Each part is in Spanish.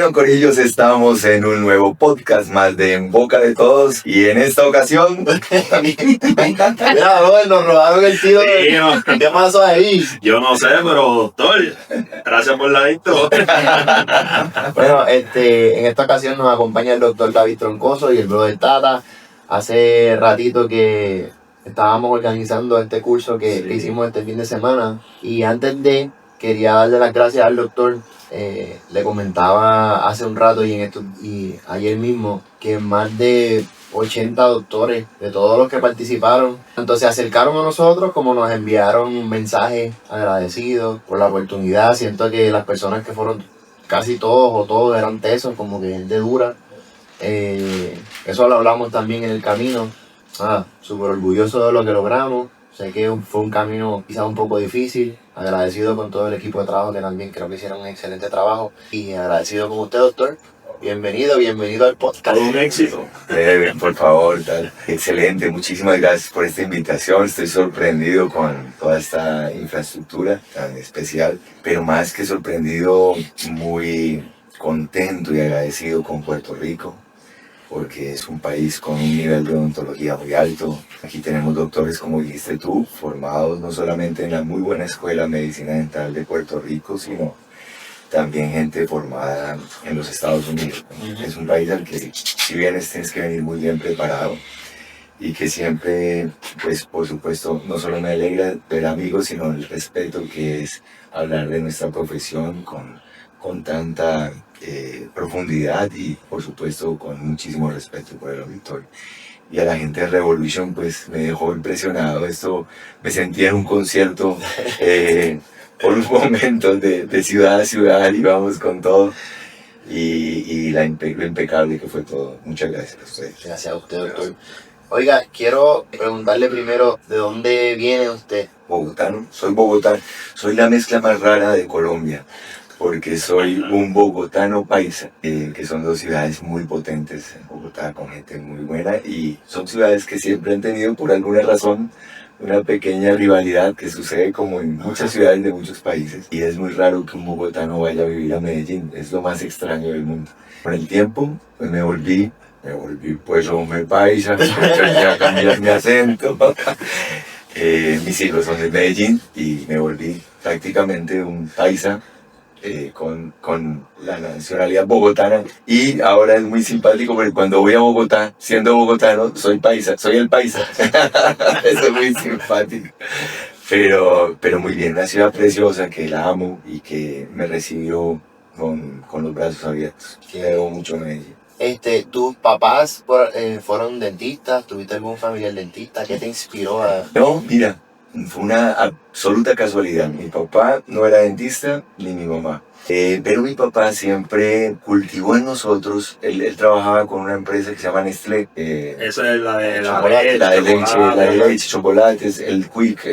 Bueno, corillos, estamos en un nuevo podcast más de En Boca de Todos y en esta ocasión... Mira, Robert, nos robaron el tiro. Sí, no. ¿Qué pasó ahí? Yo no sé, pero doctor, gracias por la intro. Bueno, en esta ocasión nos acompaña el doctor David Troncoso y el brother Tata. Hace ratito que estábamos organizando este curso que hicimos este fin de semana y antes de, quería darle las gracias al doctor. Le comentaba hace un rato y ayer mismo que más de 80 doctores de todos los que participaron tanto se acercaron a nosotros como nos enviaron mensajes agradecidos por la oportunidad. Siento que las personas que fueron, casi todos eran tesos, como que de dura. Eso lo hablamos también en el camino. Súper orgulloso de lo que logramos. Sé que fue un camino quizás un poco difícil. Agradecido con todo el equipo de trabajo que también creo que hicieron un excelente trabajo. Y agradecido con usted, doctor. Bienvenido al podcast. Un éxito. Por favor, tal. Excelente, muchísimas gracias por esta invitación. Estoy sorprendido con toda esta infraestructura tan especial, pero más que sorprendido, muy contento y agradecido con Puerto Rico, porque es un país con un nivel de odontología muy alto. Aquí tenemos doctores, como dijiste tú, formados no solamente en la muy buena Escuela de Medicina Dental de Puerto Rico, sino también gente formada en los Estados Unidos. Es un país al que, si vienes, tienes que venir muy bien preparado y que siempre, pues por supuesto, no solo me alegra ver amigos, sino el respeto que es hablar de nuestra profesión con tanta profundidad y por supuesto con muchísimo respeto por el auditorio. Y a la gente de Revolution pues me dejó impresionado. Esto, me sentía en un concierto por unos momentos de ciudad a ciudad, íbamos con todo y lo impecable que fue todo. Muchas gracias a ustedes. Gracias a usted, doctor. Oiga, quiero preguntarle primero, ¿de dónde viene usted? Bogotano, soy bogotano, soy la mezcla más rara de Colombia, porque soy un bogotano paisa, que son dos ciudades muy potentes, Bogotá con gente muy buena, y son ciudades que siempre han tenido por alguna razón una pequeña rivalidad que sucede como en muchas ciudades de muchos países, y es muy raro que un bogotano vaya a vivir a Medellín, es lo más extraño del mundo. Con el tiempo pues me volví pues hombre paisa, ya a cambiar mi acento. Mis hijos son de Medellín y me volví prácticamente un paisa con la nacionalidad bogotana, y ahora es muy simpático porque cuando voy a Bogotá, siendo bogotano, soy paisa, soy el paisa. Eso es muy simpático. Pero muy bien, una ciudad preciosa que la amo y que me recibió con los brazos abiertos. Quiero mucho Medellín. ¿Tus papás fueron dentistas? ¿Tuviste algún familiar dentista? ¿Qué te inspiró a...? No, mira, fue una absoluta casualidad. Mi papá no era dentista, ni mi mamá. Pero mi papá siempre cultivó en nosotros, él trabajaba con una empresa que se llama Nestlé. Esa es la de la de leche, chocolates, el Quick,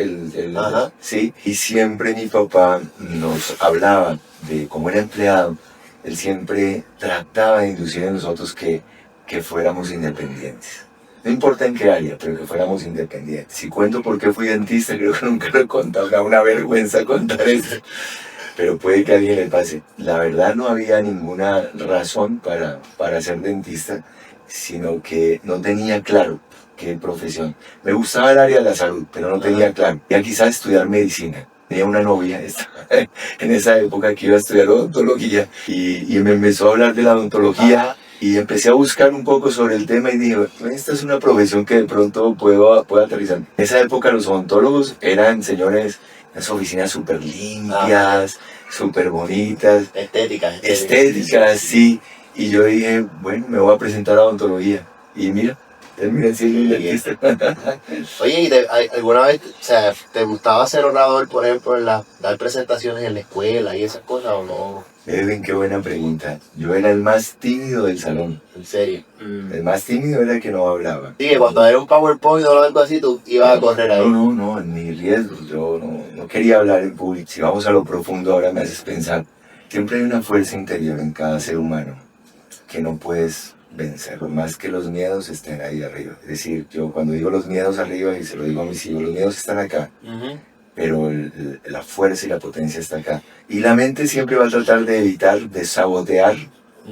Ajá. sí. Y siempre mi papá nos hablaba de cómo era empleado. Él siempre trataba de inducir en nosotros que fuéramos independientes. No importa en qué área, pero que fuéramos independientes. Si cuento por qué fui dentista, creo que nunca lo he contado, me da una vergüenza contar eso. Pero puede que a alguien le pase. La verdad no había ninguna razón para ser dentista, sino que no tenía claro qué profesión. Me gustaba el área de la salud, pero no tenía claro. Ya quizás estudiar medicina. Tenía una novia en esa época que iba a estudiar odontología y me empezó a hablar de la odontología. Y empecé a buscar un poco sobre el tema y dije, esta es una profesión que de pronto puedo aterrizar. En esa época los odontólogos eran señores, unas oficinas súper limpias, súper bonitas. Estéticas, sí. Y yo dije, bueno, me voy a presentar a odontología. Y mira, terminé siendo un dentista. Oye, ¿y alguna vez, te gustaba ser orador, por ejemplo, dar presentaciones en la escuela y esas cosas o no? Edwin, qué buena pregunta. Yo era el más tímido del salón. ¿En serio? El más tímido era el que no hablaba. Sí, que cuando era un PowerPoint o algo así, tú ibas a correr ahí. No, ni riesgo. Yo no quería hablar en público. Si vamos a lo profundo, ahora me haces pensar. Siempre hay una fuerza interior en cada ser humano que no puedes vencer, por más que los miedos estén ahí arriba. Es decir, yo cuando digo los miedos arriba, y se lo digo a mis hijos, los miedos están acá. Pero la fuerza y la potencia está acá. Y la mente siempre va a tratar de evitar, de sabotear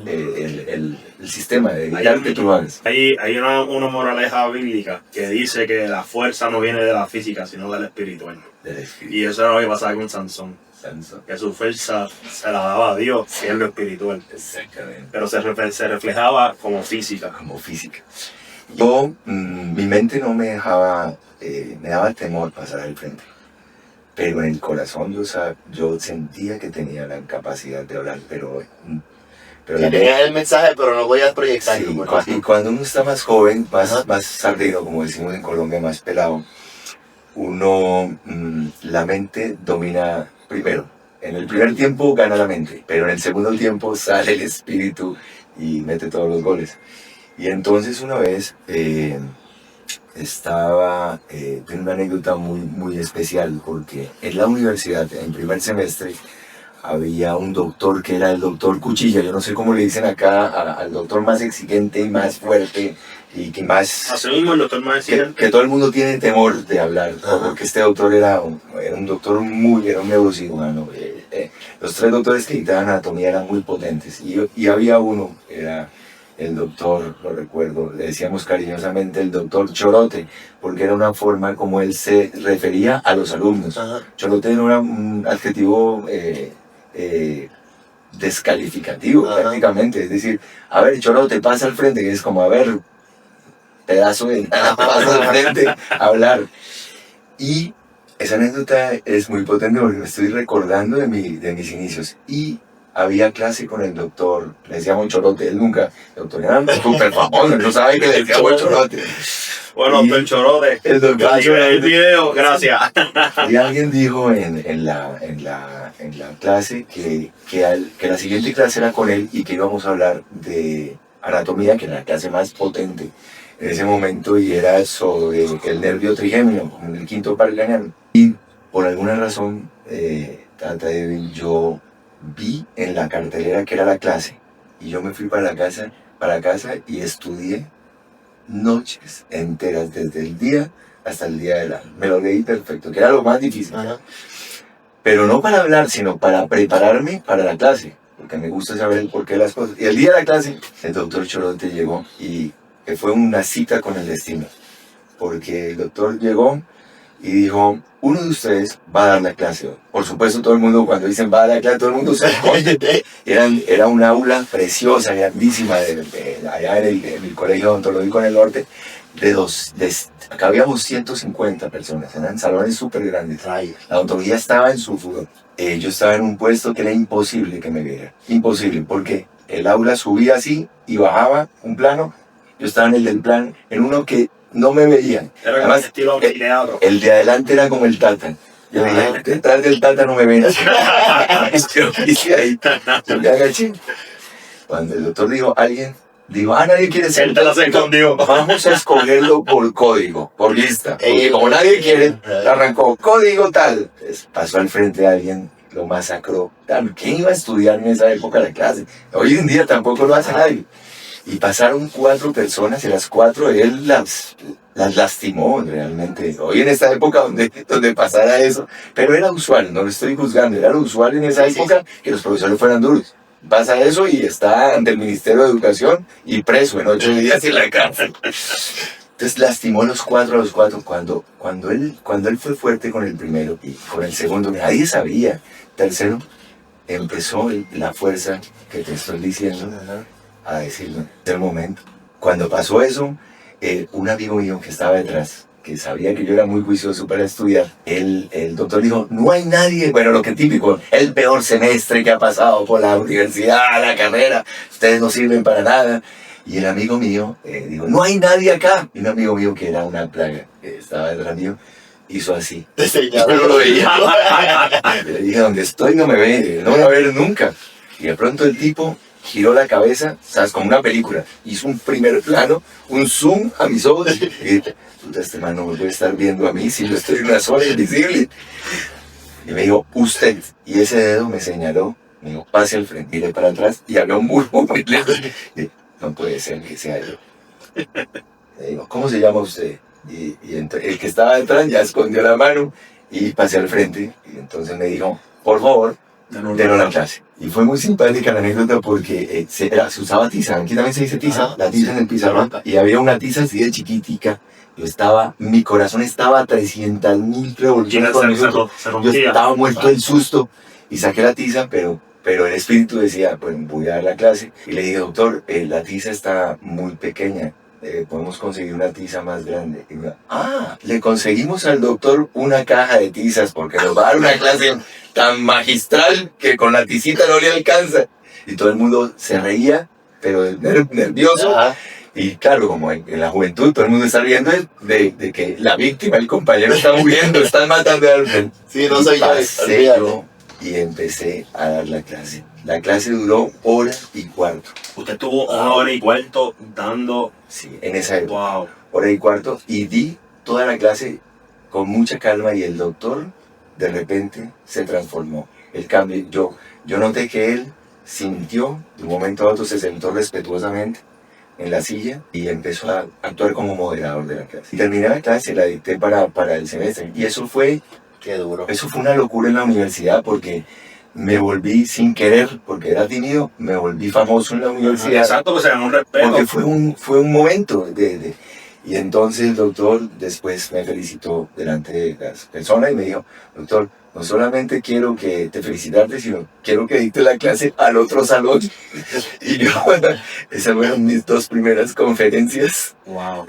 el sistema, de evitar que tú lo hagas. Hay una moraleja bíblica que dice que la fuerza no viene de la física, sino del espiritual. Del espíritu. Y eso era lo que pasaba con Sansón. Que su fuerza se la daba a Dios, que es lo espiritual. Exactamente. Pero se reflejaba como física. Como física. Yo, mi mente no me dejaba, me daba temor pasar al frente. Pero en el corazón yo sentía que tenía la capacidad de hablar, pero Que tenías el mensaje, pero no podías proyectarlo. sí, y cuando uno está más joven, más sardino, como decimos en Colombia, más pelado, la mente domina primero. En el primer tiempo gana la mente, pero en el segundo tiempo sale el espíritu y mete todos los goles. Y entonces una vez estaba en una anécdota muy especial, porque en la universidad, en primer semestre, había un doctor que era el doctor Cuchilla. Yo no sé cómo le dicen acá al doctor más exigente y más fuerte y que más... Así mismo el doctor más exigente. Que todo el mundo tiene temor de hablar, porque este doctor era un doctor era un neurocirujano. Los 3 doctores que dictaban anatomía eran muy potentes y había uno, era el doctor, lo recuerdo, le decíamos cariñosamente el doctor Chorote, porque era una forma como él se refería a los alumnos. Chorote no era un adjetivo descalificativo prácticamente, es decir, a ver, Chorote, pasa al frente, que es como, a ver, pedazo de nada, pasa al frente a hablar. Y esa anécdota es muy potente porque me estoy recordando de mis inicios. Y había clase con el doctor, le decíamos Chorote, él nunca, el doctor era súper famoso, no sabe que le decíamos Chorote. Bueno, doctor Chorote, el doctor el video, gracias. Y alguien dijo en la clase que la siguiente clase era con él y que íbamos a hablar de anatomía, que era la clase más potente en ese momento, y era sobre el nervio trigémino, el quinto par craneano. Y por alguna razón, Tata Edwin, yo vi en la cartelera que era la clase, y yo me fui para casa y estudié noches enteras, desde el día hasta el día del año. Me lo leí perfecto, que era lo más difícil. Pero no para hablar, sino para prepararme para la clase, porque me gusta saber el porqué de las cosas. Y el día de la clase, el doctor Chorote llegó y que fue una cita con el destino, porque el doctor llegó y dijo, uno de ustedes va a dar la clase hoy. Por supuesto, todo el mundo, cuando dicen va a dar la clase, todo el mundo se esconde. Era un aula preciosa, grandísima, allá en el Colegio Odontológico en el Norte, acá habíamos 150 personas, eran salones súper grandes. La odontología estaba en su furor. Yo estaba en un puesto que era imposible que me viera, imposible, porque el aula subía así y bajaba un plano. Yo estaba en el del plan, en uno que no me veían. Era como Además, estilo teatro. el de adelante era como el Tata. Yo dije, detrás del Tata no me ven. Yo me agaché. Cuando el doctor dijo, nadie quiere ser. Él te lo escondió. Vamos a escogerlo por código, por lista. Porque como nadie quiere, arrancó código tal. Pues, pasó al frente de alguien, lo masacró. ¿Quién iba a estudiar en esa época la clase? Hoy en día tampoco lo hace nadie. Y pasaron 4 personas y las 4 él las lastimó realmente. Hoy en esta época donde pasara eso, pero era usual, no lo estoy juzgando, era lo usual en esa época que los profesores fueran duros. Pasa eso y está ante el Ministerio de Educación y preso en 8 días en la cárcel. Entonces lastimó a los 4. Cuando él fue fuerte con el primero y con el segundo, nadie sabía. Tercero, empezó la fuerza que te estoy diciendo a decirme, es el momento. Cuando pasó eso, un amigo mío que estaba detrás, que sabía que yo era muy juicioso para estudiar, el doctor dijo, no hay nadie, bueno, lo que típico, el peor semestre que ha pasado por la universidad, la carrera, ustedes no sirven para nada. Y el amigo mío dijo, no hay nadie acá. Y un amigo mío que era una plaga, que estaba detrás mío, hizo así. Yo no lo veía. Le dije, donde estoy no me ve, no me va a ver nunca. Y de pronto el tipo giró la cabeza, ¿sabes? Como una película. Hizo un primer plano, un zoom a mis ojos. Y dije, puta, este man no me puede estar viendo a mí si yo estoy en una zona invisible. Y me dijo, usted. Y ese dedo me señaló, me dijo, pase al frente, mire para atrás. Y habló muy lejos. Y dije, no puede ser que sea yo. Le digo, ¿cómo se llama usted? Y el que estaba detrás ya escondió la mano y pasé al frente. Y entonces me dijo, por favor, de no la clase. Y fue muy simpática la anécdota porque se usaba tiza, aquí también se dice tiza, Ajá, la tiza sí, en el pizarrón, la y había una tiza así de chiquitica. Mi corazón estaba a 300.000 revoluciones por minuto. Se Yo rompía. estaba muerto del susto y saqué la tiza, pero el espíritu decía, pues voy a dar la clase. Y le dije, doctor, la tiza está muy pequeña, podemos conseguir una tiza más grande. Y me dijo, le conseguimos al doctor una caja de tizas porque nos va a dar una clase tan magistral que con la tizita no le alcanza. Y todo el mundo se reía, pero nervioso. Ajá. Y claro, como en la juventud todo el mundo está riendo de que la víctima, el compañero está muriendo, están matando a alguien. Sí, no Y soy yo, pasé olvídate. yo y empecé a dar la clase. La clase duró 1 hora y cuarto. Usted estuvo 1 hora y cuarto dando. Sí, en esa época. Wow. 1 hora y cuarto. Y di toda la clase con mucha calma y el doctor de repente se transformó. El cambio, yo noté que él sintió, de un momento a otro se sentó respetuosamente en la silla y empezó a actuar como moderador de la clase. Y terminé la clase, la dicté para el semestre. Y eso fue Qué duro. una locura en la universidad porque me volví sin querer, porque era tímido, me volví famoso en la universidad. Exacto, que se ganó un respeto. Porque fue un momento y entonces el doctor después me felicitó delante de las personas y me dijo, doctor, no solamente quiero que te felicitarte, sino quiero que dictes la clase al otro salón. Y yo, esas fueron mis 2 primeras conferencias Wow.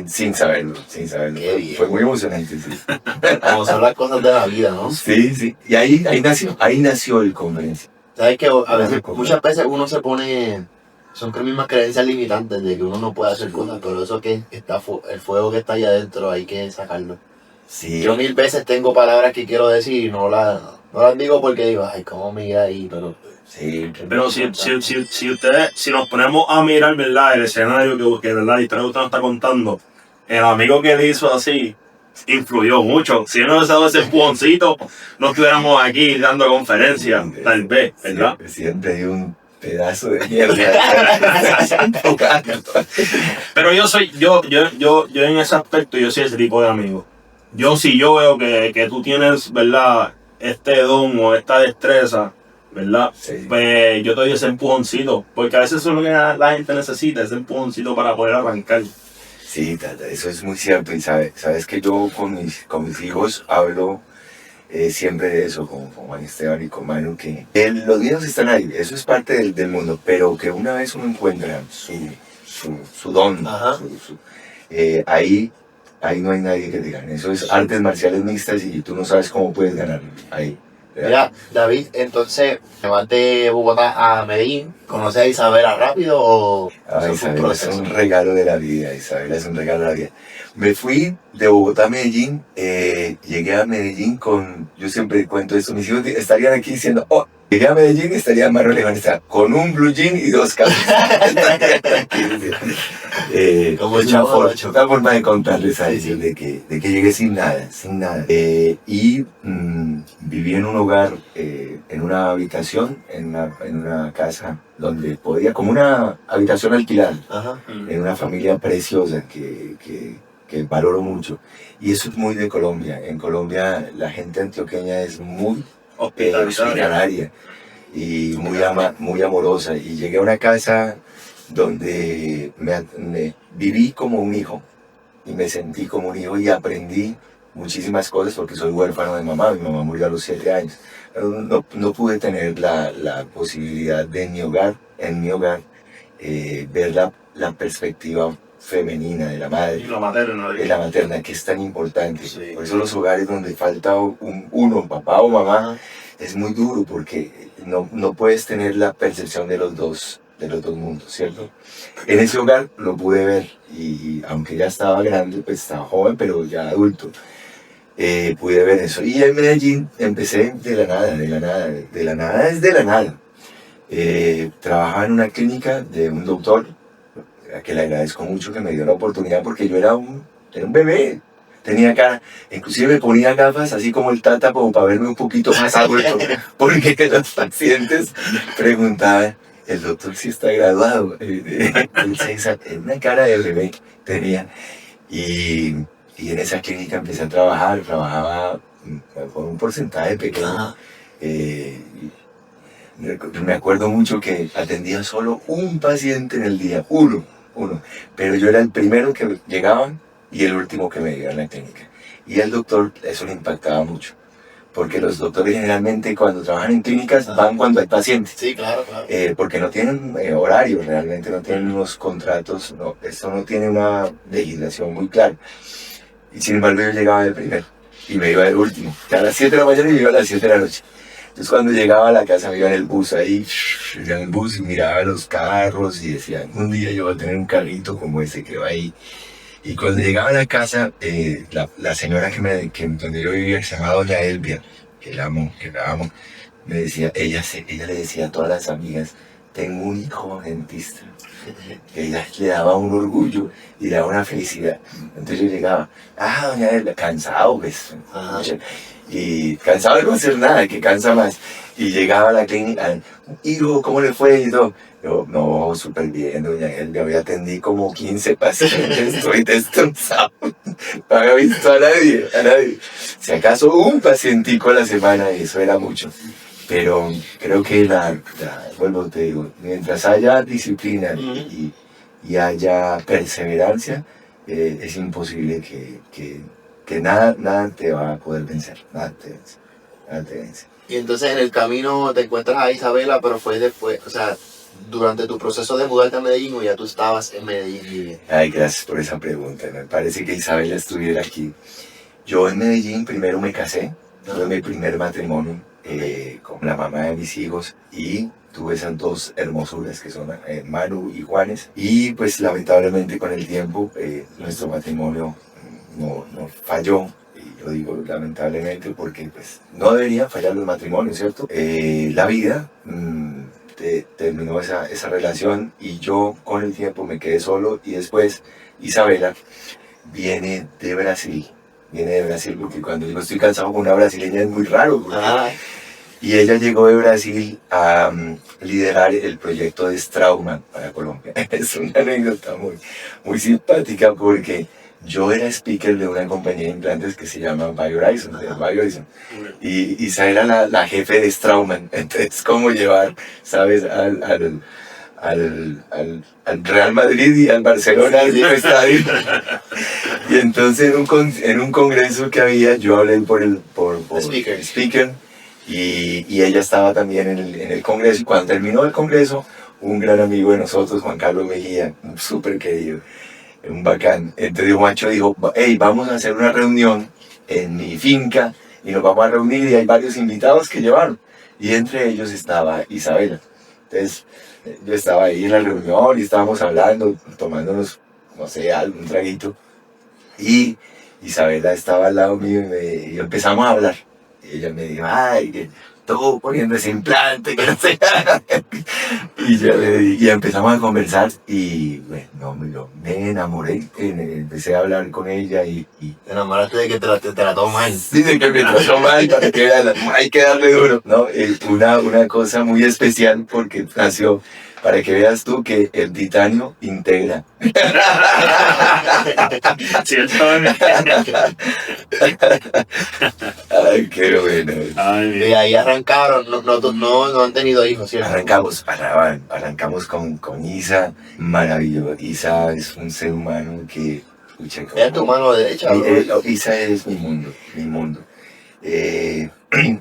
sin saberlo. Qué bien. Fue muy emocionante, sí. Como son las cosas de la vida, ¿no? Sí. Y ahí nació el conferencia. Sabes que a veces, muchas veces uno se pone, son mismas creencias limitantes de que uno no puede hacer cosas, pero eso que está, el fuego que está allá adentro hay que sacarlo. Sí. Yo 1000 veces tengo palabras que quiero decir y no las digo porque digo, ay, cómo me irá ahí, pero... Sí. Pero si nos ponemos a mirar, ¿verdad? El escenario que ¿verdad? Y usted nos está contando, el amigo que le hizo así influyó mucho. Si no hubiese dado ese empujoncito, no estuviéramos aquí dando conferencias, tal vez, ¿verdad? Siempre dio un pedazo de mierda. Pero yo en ese aspecto, yo soy ese tipo de amigo. Si yo veo que tú tienes, ¿verdad? Este don o esta destreza, ¿verdad? Sí. Pues yo te doy ese empujoncito, porque a veces eso es lo que la gente necesita, ese empujoncito para poder arrancar. Sí, Tata, eso es muy cierto. Y sabes que yo con mis hijos hablo siempre de eso, con Juan Esteban y con Manu, que los niños están ahí, eso es parte del mundo, pero que una vez uno encuentra su don, Ajá. ahí no hay nadie que te gane. Eso es artes marciales mixtas y tú no sabes cómo puedes ganar ahí. Mira, David, entonces, ¿te vas de Bogotá a Medellín? ¿Conoces a Isabela rápido o Ay, eso fue un Isabela es proceso? un regalo de la vida, Isabela es un regalo de la vida. Me fui de Bogotá a Medellín, llegué a Medellín yo siempre cuento esto, mis hijos estarían aquí diciendo, llegué a Medellín y estaría Mario Levanesa con un blue jean y 2 camisas. Como Es Chavo del Ocho. una forma de contarles a Sí, ellos sí. de que llegué sin nada. Y viví en un hogar, en una habitación, en una casa donde podía, como una habitación alquilada, Ajá. en una familia preciosa que valoro mucho. Y eso es muy de Colombia. En Colombia la gente antioqueña es muy hospitalaria y muy amorosa. Y llegué a una casa donde me viví como un hijo y me sentí como un hijo y aprendí muchísimas cosas porque soy huérfano de mamá. Mi mamá murió a los 7 años. Pero no pude tener la posibilidad de en mi hogar, ver la perspectiva femenina de la madre. Y la materna. De la materna, que es tan importante. Sí. Por eso los hogares donde falta uno, papá o mamá, es muy duro porque no puedes tener la percepción de los dos mundos, ¿cierto? En ese hogar lo pude ver y aunque ya estaba grande, pues estaba joven, pero ya adulto, pude ver eso. Y en Medellín empecé de la nada es de la nada. Trabajaba en una clínica de un doctor, a que le agradezco mucho que me dio la oportunidad porque yo era un bebé. Tenía cara, inclusive me ponía gafas así como el Tata como para verme un poquito más adulto, porque los pacientes preguntaban, el doctor sí está graduado. Una cara de bebé tenía. Y en esa clínica empecé a trabajaba por un porcentaje pequeño. Ajá. Me acuerdo mucho que atendía solo un paciente en el día, uno. Pero yo era el primero que llegaban y el último que me iba a la clínica. Y al doctor eso le impactaba mucho, porque los doctores generalmente cuando trabajan en clínicas van cuando hay pacientes. Sí, claro, claro. Porque no tienen horarios, realmente no tienen unos contratos, no, esto no tiene una legislación muy clara. Y sin embargo yo llegaba de primero y me iba del último. A las 7 de la mañana y me iba a las 7 de la noche. Entonces cuando llegaba a la casa me iba en el bus ahí, iba en el bus y miraba los carros y decía, un día yo voy a tener un carrito como ese que va ahí. Y cuando llegaba a la casa, la señora donde yo vivía, que se llamaba Doña Elvia, que la amo, me decía, ella le decía a todas las amigas, tengo un hijo dentista. Ella le daba un orgullo y le daba una felicidad. Entonces yo llegaba, Doña Elvia, cansado, pues. Y cansado de no hacer nada, que cansa más. Y llegaba a la clínica, hijo, ¿cómo le fue? Y todo. Yo, no, súper bien, doña Elvia, hoy atendí como 15 pacientes, estoy destrozado. No había visto a nadie. Si acaso un pacientico a la semana, eso era mucho. Pero creo que vuelvo te digo, mientras haya disciplina y haya perseverancia, es imposible que nada te va a poder vencer, nada te vence. Y entonces en el camino te encuentras a Isabela, pero fue después, o sea, durante tu proceso de mudarte a Medellín o ya tú estabas en Medellín viviendo. Ay, gracias por esa pregunta, me parece que Isabela estuviera aquí. Yo en Medellín primero me casé, tuve mi primer matrimonio con la mamá de mis hijos y tuve esas dos hermosuras que son Manu y Juanes. Y pues lamentablemente con el tiempo nuestro matrimonio no falló. Y yo digo lamentablemente porque pues no deberían fallar los matrimonios, ¿cierto? La vida terminó esa relación y yo con el tiempo me quedé solo y después Isabela viene de Brasil porque cuando yo estoy cansado con una brasileña es muy raro. Y ella llegó de Brasil a liderar el proyecto de Straumann para Colombia. Es una anécdota muy simpática porque yo era speaker de una compañía de implantes que se llama BioHorizon, y Isa era la jefe de Straumann. Entonces, ¿cómo llevar, sabes, al Real Madrid y al Barcelona al mismo estadio? Y entonces en un congreso que había, yo hablé por speaker y ella estaba también en el congreso. Y cuando terminó el congreso, un gran amigo de nosotros, Juan Carlos Mejía, un súper querido, un bacán. Entonces Juancho dijo, hey, vamos a hacer una reunión en mi finca y nos vamos a reunir y hay varios invitados que llevaron. Y entre ellos estaba Isabela. Entonces yo estaba ahí en la reunión y estábamos hablando, tomándonos, no sé, algún traguito. Y Isabela estaba al lado mío y empezamos a hablar. Y ella me dijo, ay, que todo poniendo ese implante, que no sé. Y empezamos a conversar y bueno, me enamoré, empecé a hablar con ella y Te enamoraste de que te la trató mal. sí, de que me trató mal, para que vean, hay que darle duro, ¿no? Una cosa muy especial porque nació, para que veas tú que el titanio integra. Ciertamente. Ay, qué bueno. Ay, De ahí arrancaron, no han tenido hijos, ¿cierto? Arrancamos con Isa, maravilloso. Isa es un ser humano que... Pucha, ¿Es tu mano derecha? Isa es mi mundo.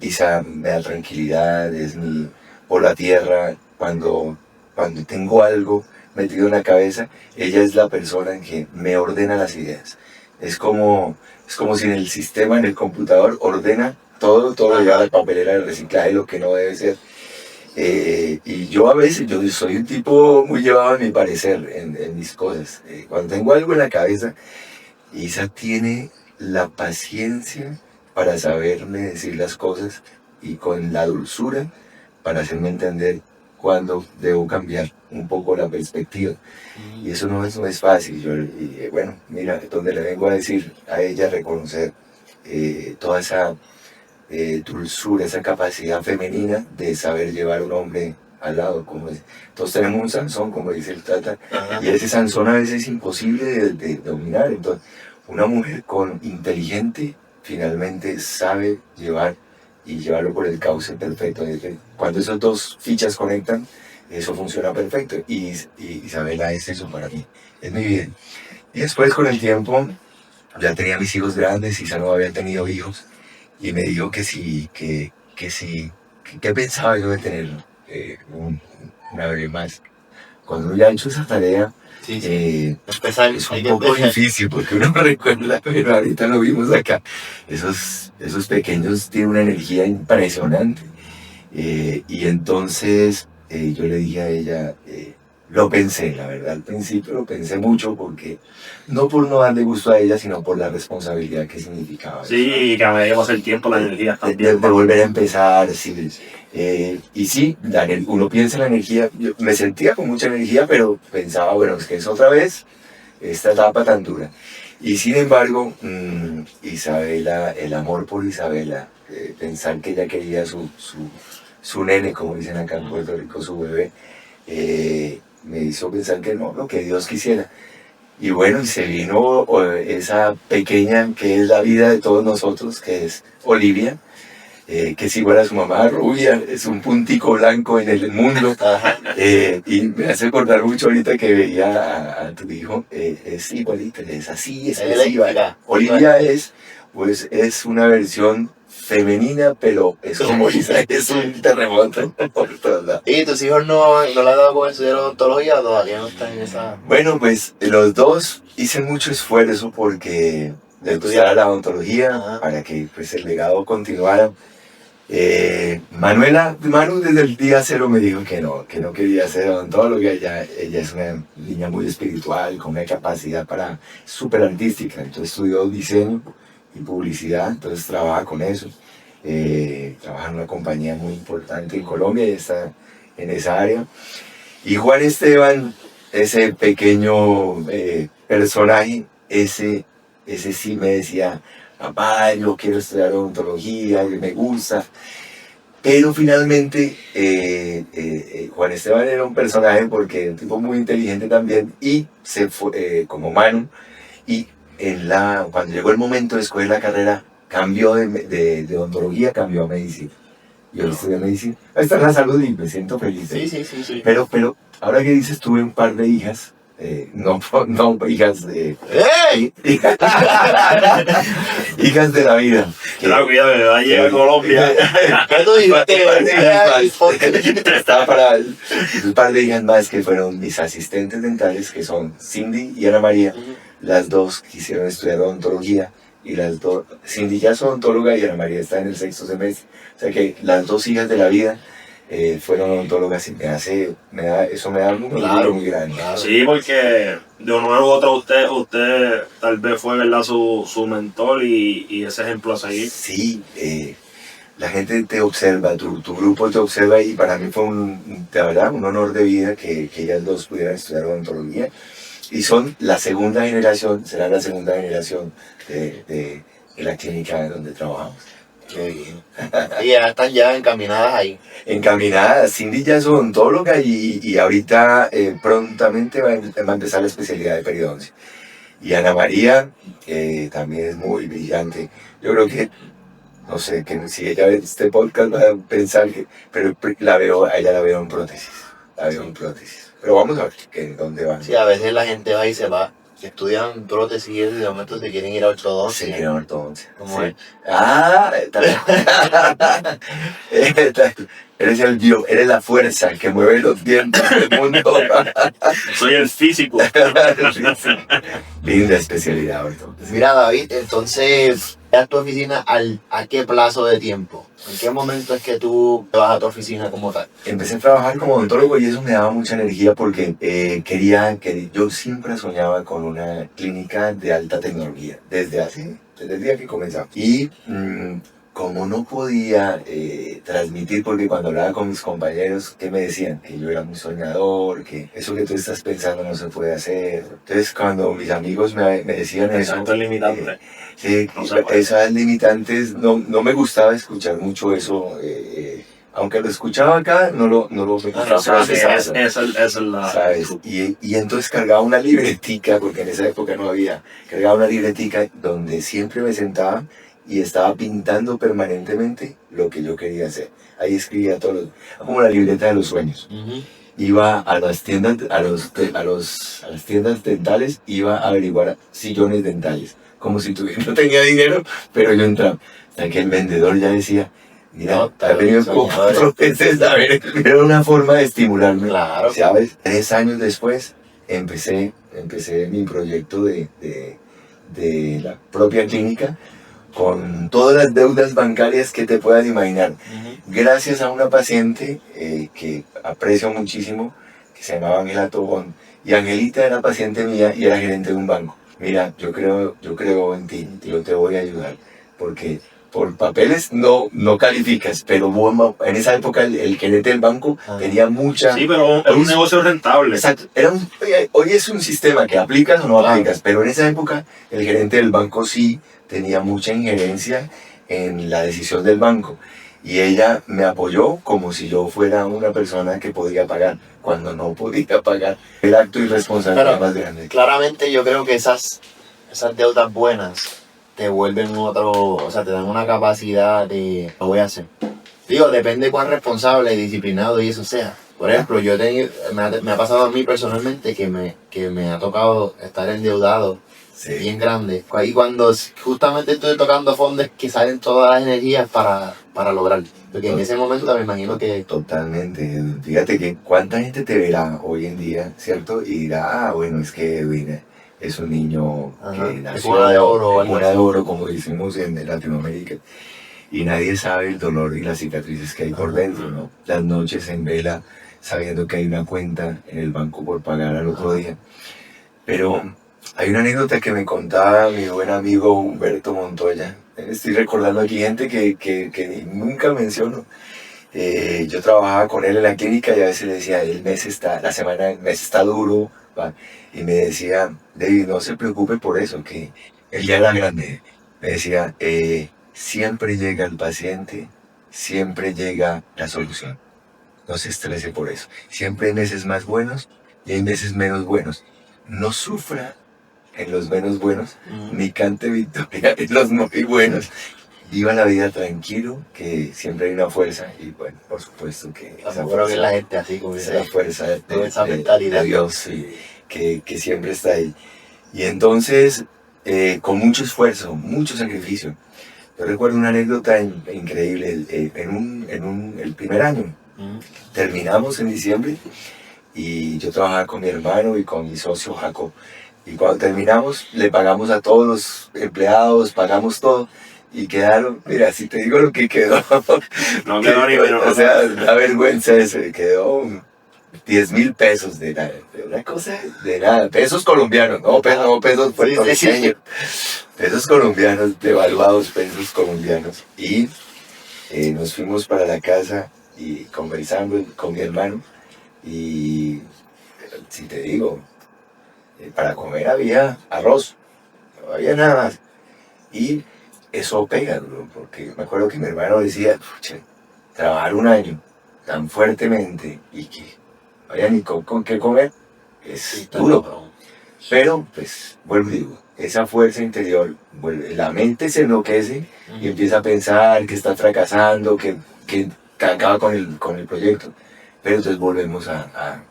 Isa me da tranquilidad, es mi por la tierra. Cuando tengo algo metido en la cabeza, ella es la persona que me ordena las ideas. Es como si en el sistema, en el computador, ordena todo lo lleva a la papelera de reciclaje, lo que no debe ser. Y yo a veces, yo soy un tipo muy llevado a mi parecer en mis cosas. Cuando tengo algo en la cabeza, Isa tiene la paciencia para saberme decir las cosas y con la dulzura para hacerme entender cuando debo cambiar un poco la perspectiva. Y eso no es fácil. Bueno, mira, donde le vengo a decir a ella, reconocer toda esa dulzura, esa capacidad femenina de saber llevar a un hombre al lado. Todos tenemos un Sansón, como dice el Tata, y ese Sansón a veces es imposible de dominar. Entonces, una mujer inteligente finalmente sabe llevar y llevarlo por el cauce perfecto. Cuando esas dos fichas conectan, eso funciona perfecto. Y Isabela es eso para mí, es mi vida. Y después con el tiempo, ya tenía mis hijos grandes, Isa no había tenido hijos, y me dijo que sí, que sí, que pensaba yo de tener una bebé más. Cuando ya he hecho esa tarea, Sí, sí. Empezar, es un poco difícil porque uno no recuerda, pero ahorita lo vimos acá. Esos pequeños tienen una energía impresionante. Y entonces yo le dije a ella, lo pensé, la verdad, al principio lo pensé mucho porque, no por no darle gusto a ella, sino por la responsabilidad que significaba. Sí, que a medida que pasa el tiempo, la energía De también. volver a empezar, sí. Y sí, uno piensa en la energía, yo me sentía con mucha energía, pero pensaba, bueno, es que es otra vez esta etapa tan dura. Y sin embargo, Isabela, el amor por Isabela, pensar que ella quería su nene, como dicen acá en Puerto Rico, su bebé, me hizo pensar que no, lo que Dios quisiera. Y bueno, y se vino esa pequeña que es la vida de todos nosotros, que es Olivia, que es igual a su mamá, rubia, es un puntico blanco en el mundo. Y me hace acordar mucho ahorita que veía a tu hijo, es igualita, es así, expresiva. Olivia pues, es una versión femenina, pero es como Isa, es un terremoto por todos lados. ¿Y tus hijos no le han dado con estudiar odontología o todavía no están en esa...? Bueno, pues los dos hice mucho esfuerzo porque les gustara la odontología, Ajá. para que pues, el legado continuara. Manu desde el día cero me dijo que no quería ser odontóloga. Ella es una niña muy espiritual, con una capacidad súper artística. Entonces estudió diseño y publicidad, entonces trabaja con eso. Trabaja en una compañía muy importante en Colombia y está en esa área. Y Juan Esteban, ese pequeño personaje, ese sí me decía, papá, yo quiero estudiar odontología, me gusta. Pero finalmente Juan Esteban era un personaje porque un tipo muy inteligente también y se fue como Manu. Y cuando llegó el momento de escoger la carrera, cambió de odontología, cambió a medicina. Yo estudié medicina. Ahí está la salud y me siento feliz. Sí. Pero ahora que dices, tuve un par de hijas. No hijas de... ¡Ey! hijas de la vida. Claro, cuidado, que va a llegar a Colombia. ¿Qué tú dijiste? Estaba para un par de hijas más que fueron mis asistentes dentales, que son Cindy y Ana María. Las dos quisieron estudiar odontología y las dos, Cindy ya es odontóloga y Ana María está en el 6º semestre. O sea que las dos hijas de la vida fueron odontólogas y eso me da un orgullo muy grande. Claro. Sí, porque de una u otra usted tal vez fue, ¿verdad?, su mentor y ese ejemplo a seguir. Sí, la gente te observa, tu grupo te observa y para mí fue de verdad, un honor de vida que ellas dos pudieran estudiar odontología. Y son la segunda generación, será la segunda generación de la clínica donde trabajamos. Qué bien. Y ya están encaminadas ahí. Encaminada, Cindy ya es odontóloga y ahorita prontamente va a empezar la especialidad de periodoncia. Y Ana María también es muy brillante. Yo creo que, no sé, que si ella ve este podcast va a pensar pero a ella la veo en prótesis. Pero vamos a ver dónde van. Sí, a veces la gente va y se va. Estudian prótesis y de momento se quieren ir a ortodoncia. Se quieren ortodoncia. ¿Cómo Sí. es? Eres la fuerza que mueve los vientos del mundo. Soy el físico. Linda especialidad, ortodoncia. Mira, David, entonces, ¿a tu oficina a qué plazo de tiempo? ¿En qué momento es que tú te vas a tu oficina como tal? Empecé a trabajar como odontólogo y eso me daba mucha energía porque yo siempre soñaba con una clínica de alta tecnología desde el día que comenzaba. Y como no podía transmitir, porque cuando hablaba con mis compañeros, ¿qué me decían? Que yo era muy soñador, que eso que tú estás pensando no se puede hacer. Entonces cuando mis amigos me decían eso, Exacto, es limitante. sí, No se puede. esas limitantes, no me gustaba escuchar mucho eso. Aunque lo escuchaba acá, no lo me gustaba procesar, Esa es la... ¿sabes? Y entonces cargaba una libretica, porque en esa época no había, cargaba una libretica donde siempre me sentaba y estaba pintando permanentemente lo que yo quería hacer. Ahí escribía como la libreta de los sueños. Iba a las tiendas, a las tiendas dentales, iba a averiguar sillones dentales, como si no tenía dinero, pero yo entraba. Hasta que el vendedor ya decía, mira, No, te ha venido como 4 veces a ver. Era una forma de estimularme, Claro. ¿sabes? 3 años después empecé mi proyecto de la propia clínica, con todas las deudas bancarias que te puedas imaginar. Gracias a una paciente que aprecio muchísimo, que se llamaba Ángela Tobón. Y Angelita era paciente mía y era gerente de un banco. Mira, yo creo en ti, yo te voy a ayudar. Porque por papeles no calificas, pero en esa época el gerente del banco tenía mucha... Sí, pero es un negocio rentable. Exacto. Hoy es un sistema que aplicas o no aplicas, pero en esa época el gerente del banco sí tenía mucha injerencia en la decisión del banco. Y ella me apoyó como si yo fuera una persona que podía pagar, cuando no podía pagar. El acto irresponsable más grande. Claramente yo creo que esas deudas buenas te vuelven o sea, te dan una capacidad de, lo voy a hacer. Digo, depende cuán responsable y disciplinado y eso sea. Por ejemplo, me ha pasado a mí personalmente que me ha tocado estar endeudado bien grande. Y cuando justamente estoy tocando fondos es que salen todas las energías para lograrlo. Porque en ese momento me imagino que... Totalmente. Fíjate que cuánta gente te verá hoy en día, ¿cierto? Y dirá, bueno, es que Edwin es un niño que nació... Es una de oro. Una de oro, como decimos en Latinoamérica. Y nadie sabe el dolor y las cicatrices que hay por dentro, ¿no? Las noches en vela, sabiendo que hay una cuenta en el banco por pagar al otro día. Pero hay una anécdota que me contaba mi buen amigo Humberto Montoya. Estoy recordando aquí gente que nunca menciono. Yo trabajaba con él en la clínica y a veces le decía, el mes está duro. ¿Va? Y me decía, David, no se preocupe por eso, que él ya era grande. Me decía, siempre llega el paciente, siempre llega la solución. No se estrese por eso. Siempre hay meses más buenos y hay meses menos buenos. No sufra en los menos buenos, ni cante victoria en los muy buenos. Viva la vida tranquilo, que siempre hay una fuerza. Y bueno, por supuesto que esa fuerza, la gente así, como esa fuerza esa mentalidad de Dios, sí, que siempre está ahí. Y entonces, con mucho esfuerzo, mucho sacrificio. Yo recuerdo una anécdota increíble. El primer año, terminamos en diciembre y yo trabajaba con mi hermano y con mi socio Jacob. Y cuando terminamos, le pagamos a todos los empleados, pagamos todo. Y quedaron, mira, si te digo lo que quedó. No quedó ni menos. O sea, la vergüenza eso, quedó 10,000 pesos de nada. Una cosa de nada. Pesos colombianos, no pesos puertorriqueños. Pesos colombianos, devaluados pesos colombianos. Y nos fuimos para la casa y conversando con mi hermano. Y si te digo, para comer había arroz, no había nada más. Y eso pega duro, porque me acuerdo que mi hermano decía, trabajar un año tan fuertemente y que no haya ni con qué comer, es duro. Pero, pues, vuelvo y digo, esa fuerza interior, la mente se enloquece y empieza a pensar que está fracasando, que acaba con el proyecto. Pero entonces volvemos a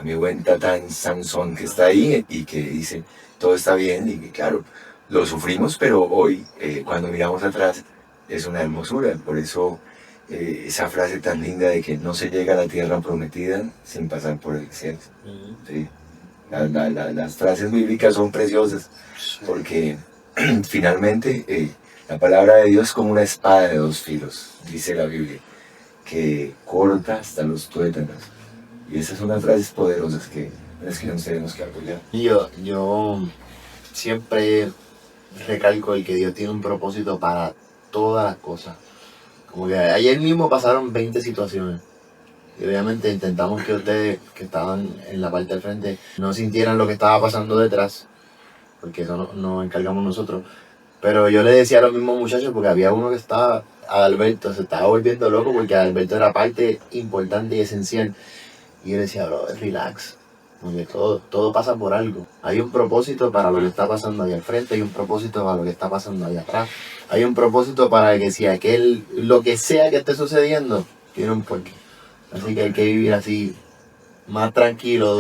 mi buen Tatán Sansón, que está ahí y que dice, todo está bien, y que claro, lo sufrimos, pero hoy, cuando miramos atrás, es una hermosura. Por eso, esa frase tan linda de que no se llega a la tierra prometida sin pasar por el desierto. ¿Sí? Las frases bíblicas son preciosas, porque finalmente la palabra de Dios es como una espada de 2 filos, dice la Biblia, que corta hasta los tuétanos. Y esas son las frases poderosas que nos tenemos que apoyar. Y yo siempre recalco el que Dios tiene un propósito para todas las cosas. Como que ayer mismo pasaron 20 situaciones. Y obviamente intentamos que ustedes que estaban en la parte del frente no sintieran lo que estaba pasando detrás, porque eso nos encargamos nosotros. Pero yo le decía a los mismos muchachos, porque había uno que estaba, Adalberto, se estaba volviendo loco porque Adalberto era parte importante y esencial. Y yo le decía, bro, relax. Porque todo pasa por algo. Hay un propósito para lo que está pasando ahí al frente, hay un propósito para lo que está pasando ahí atrás. Hay un propósito para que si lo que sea que esté sucediendo, tiene un porqué. Así que hay que vivir así, más tranquilo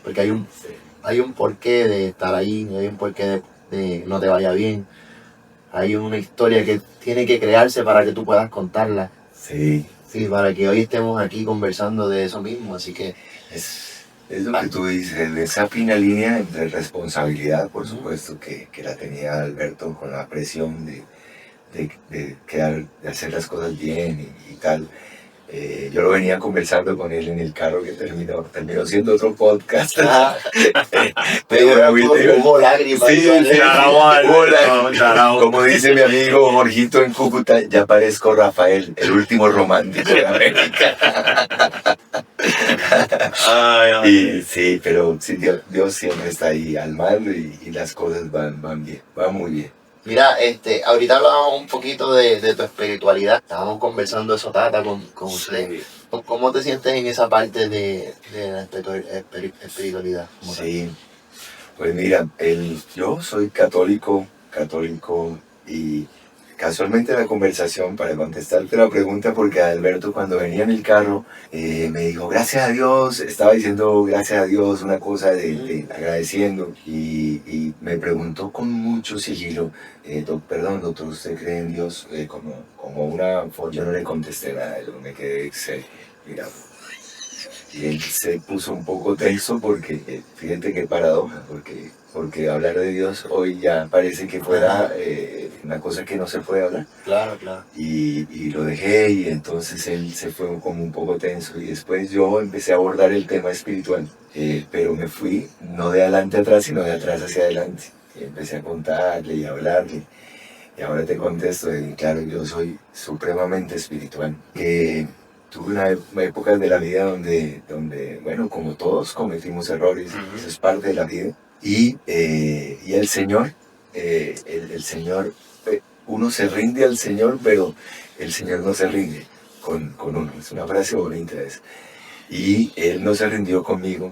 porque hay un porqué de estar ahí, hay un porqué de no te vaya bien. Hay una historia que tiene que crearse para que tú puedas contarla. Sí. Sí, para que hoy estemos aquí conversando de eso mismo, así que... Es lo que tú dices, esa fina línea entre responsabilidad, por supuesto, que la tenía Alberto con la presión de hacer las cosas bien y tal. Yo lo venía conversando con él en el carro que terminó siendo otro podcast. Pero hubo lágrimas. Sí, hubo lágrimas. Como dice mi amigo Jorgito en Cúcuta, ya parezco Rafael, el último romántico de América. Y sí, pero sí, Dios siempre está ahí al mando y las cosas van bien, van muy bien. Mira, ahorita hablábamos un poquito de tu espiritualidad. Estábamos conversando eso, Tata, con usted. Sí. ¿Cómo te sientes en esa parte de la espiritualidad? Sí, pues mira, yo soy católico y casualmente la conversación para contestarte la pregunta, porque Alberto cuando venía en el carro me dijo gracias a Dios, estaba diciendo gracias a Dios una cosa de agradeciendo y me preguntó con mucho sigilo, perdón doctor, ¿usted cree en Dios? Como una forma. Yo no le contesté nada, yo me quedé mirando. Y él se puso un poco tenso porque, fíjate qué paradoja, porque hablar de Dios hoy ya parece que fuera una cosa que no se puede hablar. Claro, claro. Y lo dejé y entonces él se fue como un poco tenso y después yo empecé a abordar el tema espiritual, pero me fui no de adelante atrás, sino de atrás hacia adelante. Y empecé a contarle y a hablarle. Y ahora te contesto, claro, yo soy supremamente espiritual. Tuve una época de la vida donde, bueno, como todos cometimos errores, eso es parte de la vida. Y el Señor, el Señor, uno se rinde al Señor, pero el Señor no se rinde con uno. Es una frase bonita esa. Y Él no se rindió conmigo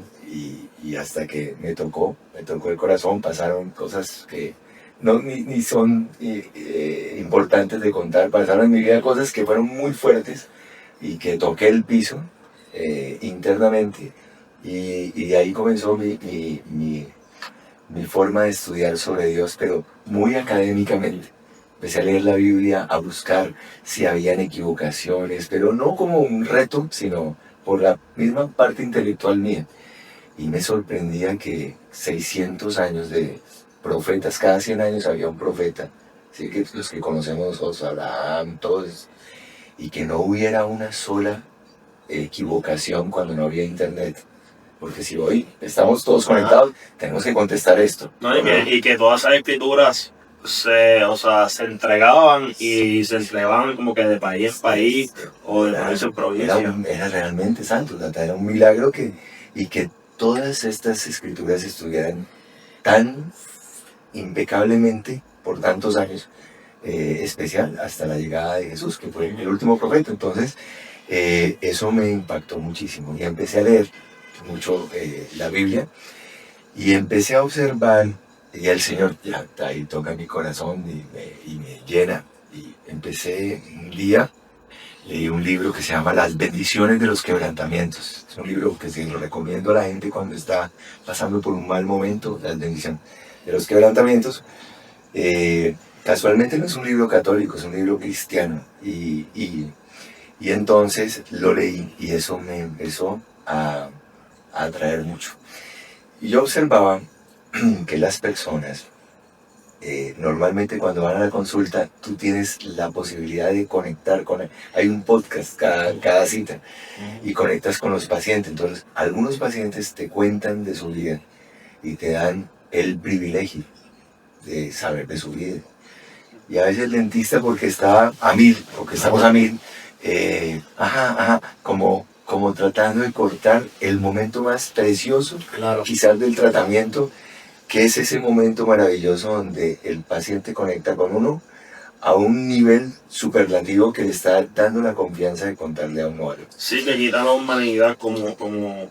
y hasta que me tocó el corazón, pasaron cosas que ni son importantes de contar, pasaron en mi vida cosas que fueron muy fuertes y que toqué el piso internamente y de ahí comenzó mi forma de estudiar sobre Dios, pero muy académicamente. Empecé a leer la Biblia, a buscar si habían equivocaciones, pero no como un reto, sino por la misma parte intelectual mía. Y me sorprendía que 600 años de profetas, cada 100 años había un profeta, ¿sí? Que los que conocemos nosotros, Abraham, todos, y que no hubiera una sola equivocación cuando no había internet. Porque si hoy estamos todos conectados, tenemos que contestar esto. No, y que todas esas escrituras se entregaban y se entregaban como que de país en país o de provincia en provincia. Era realmente santo, era un milagro y que todas estas escrituras estuvieran tan impecablemente por tantos años, especial hasta la llegada de Jesús, que fue el último profeta. Entonces, eso me impactó muchísimo y empecé a leer mucho la Biblia y empecé a observar y el Señor ya ahí toca mi corazón y me llena y empecé un día, leí un libro que se llama Las bendiciones de los quebrantamientos. Es un libro que se lo recomiendo a la gente cuando está pasando por un mal momento, Las bendiciones de los quebrantamientos. Casualmente no es un libro católico, es un libro cristiano y entonces lo leí y eso me empezó a atraer mucho. Y yo observaba que las personas, normalmente cuando van a la consulta, tú tienes la posibilidad de conectar hay un podcast cada cita y conectas con los pacientes. Entonces, algunos pacientes te cuentan de su vida y te dan el privilegio de saber de su vida. Y a veces el dentista, porque está a mil, porque estamos a mil, como tratando de cortar el momento más precioso, Claro. quizás del tratamiento, que es ese momento maravilloso donde el paciente conecta con uno a un nivel superlativo que le está dando la confianza de contarle a uno algo. Sí, que quita la humanidad como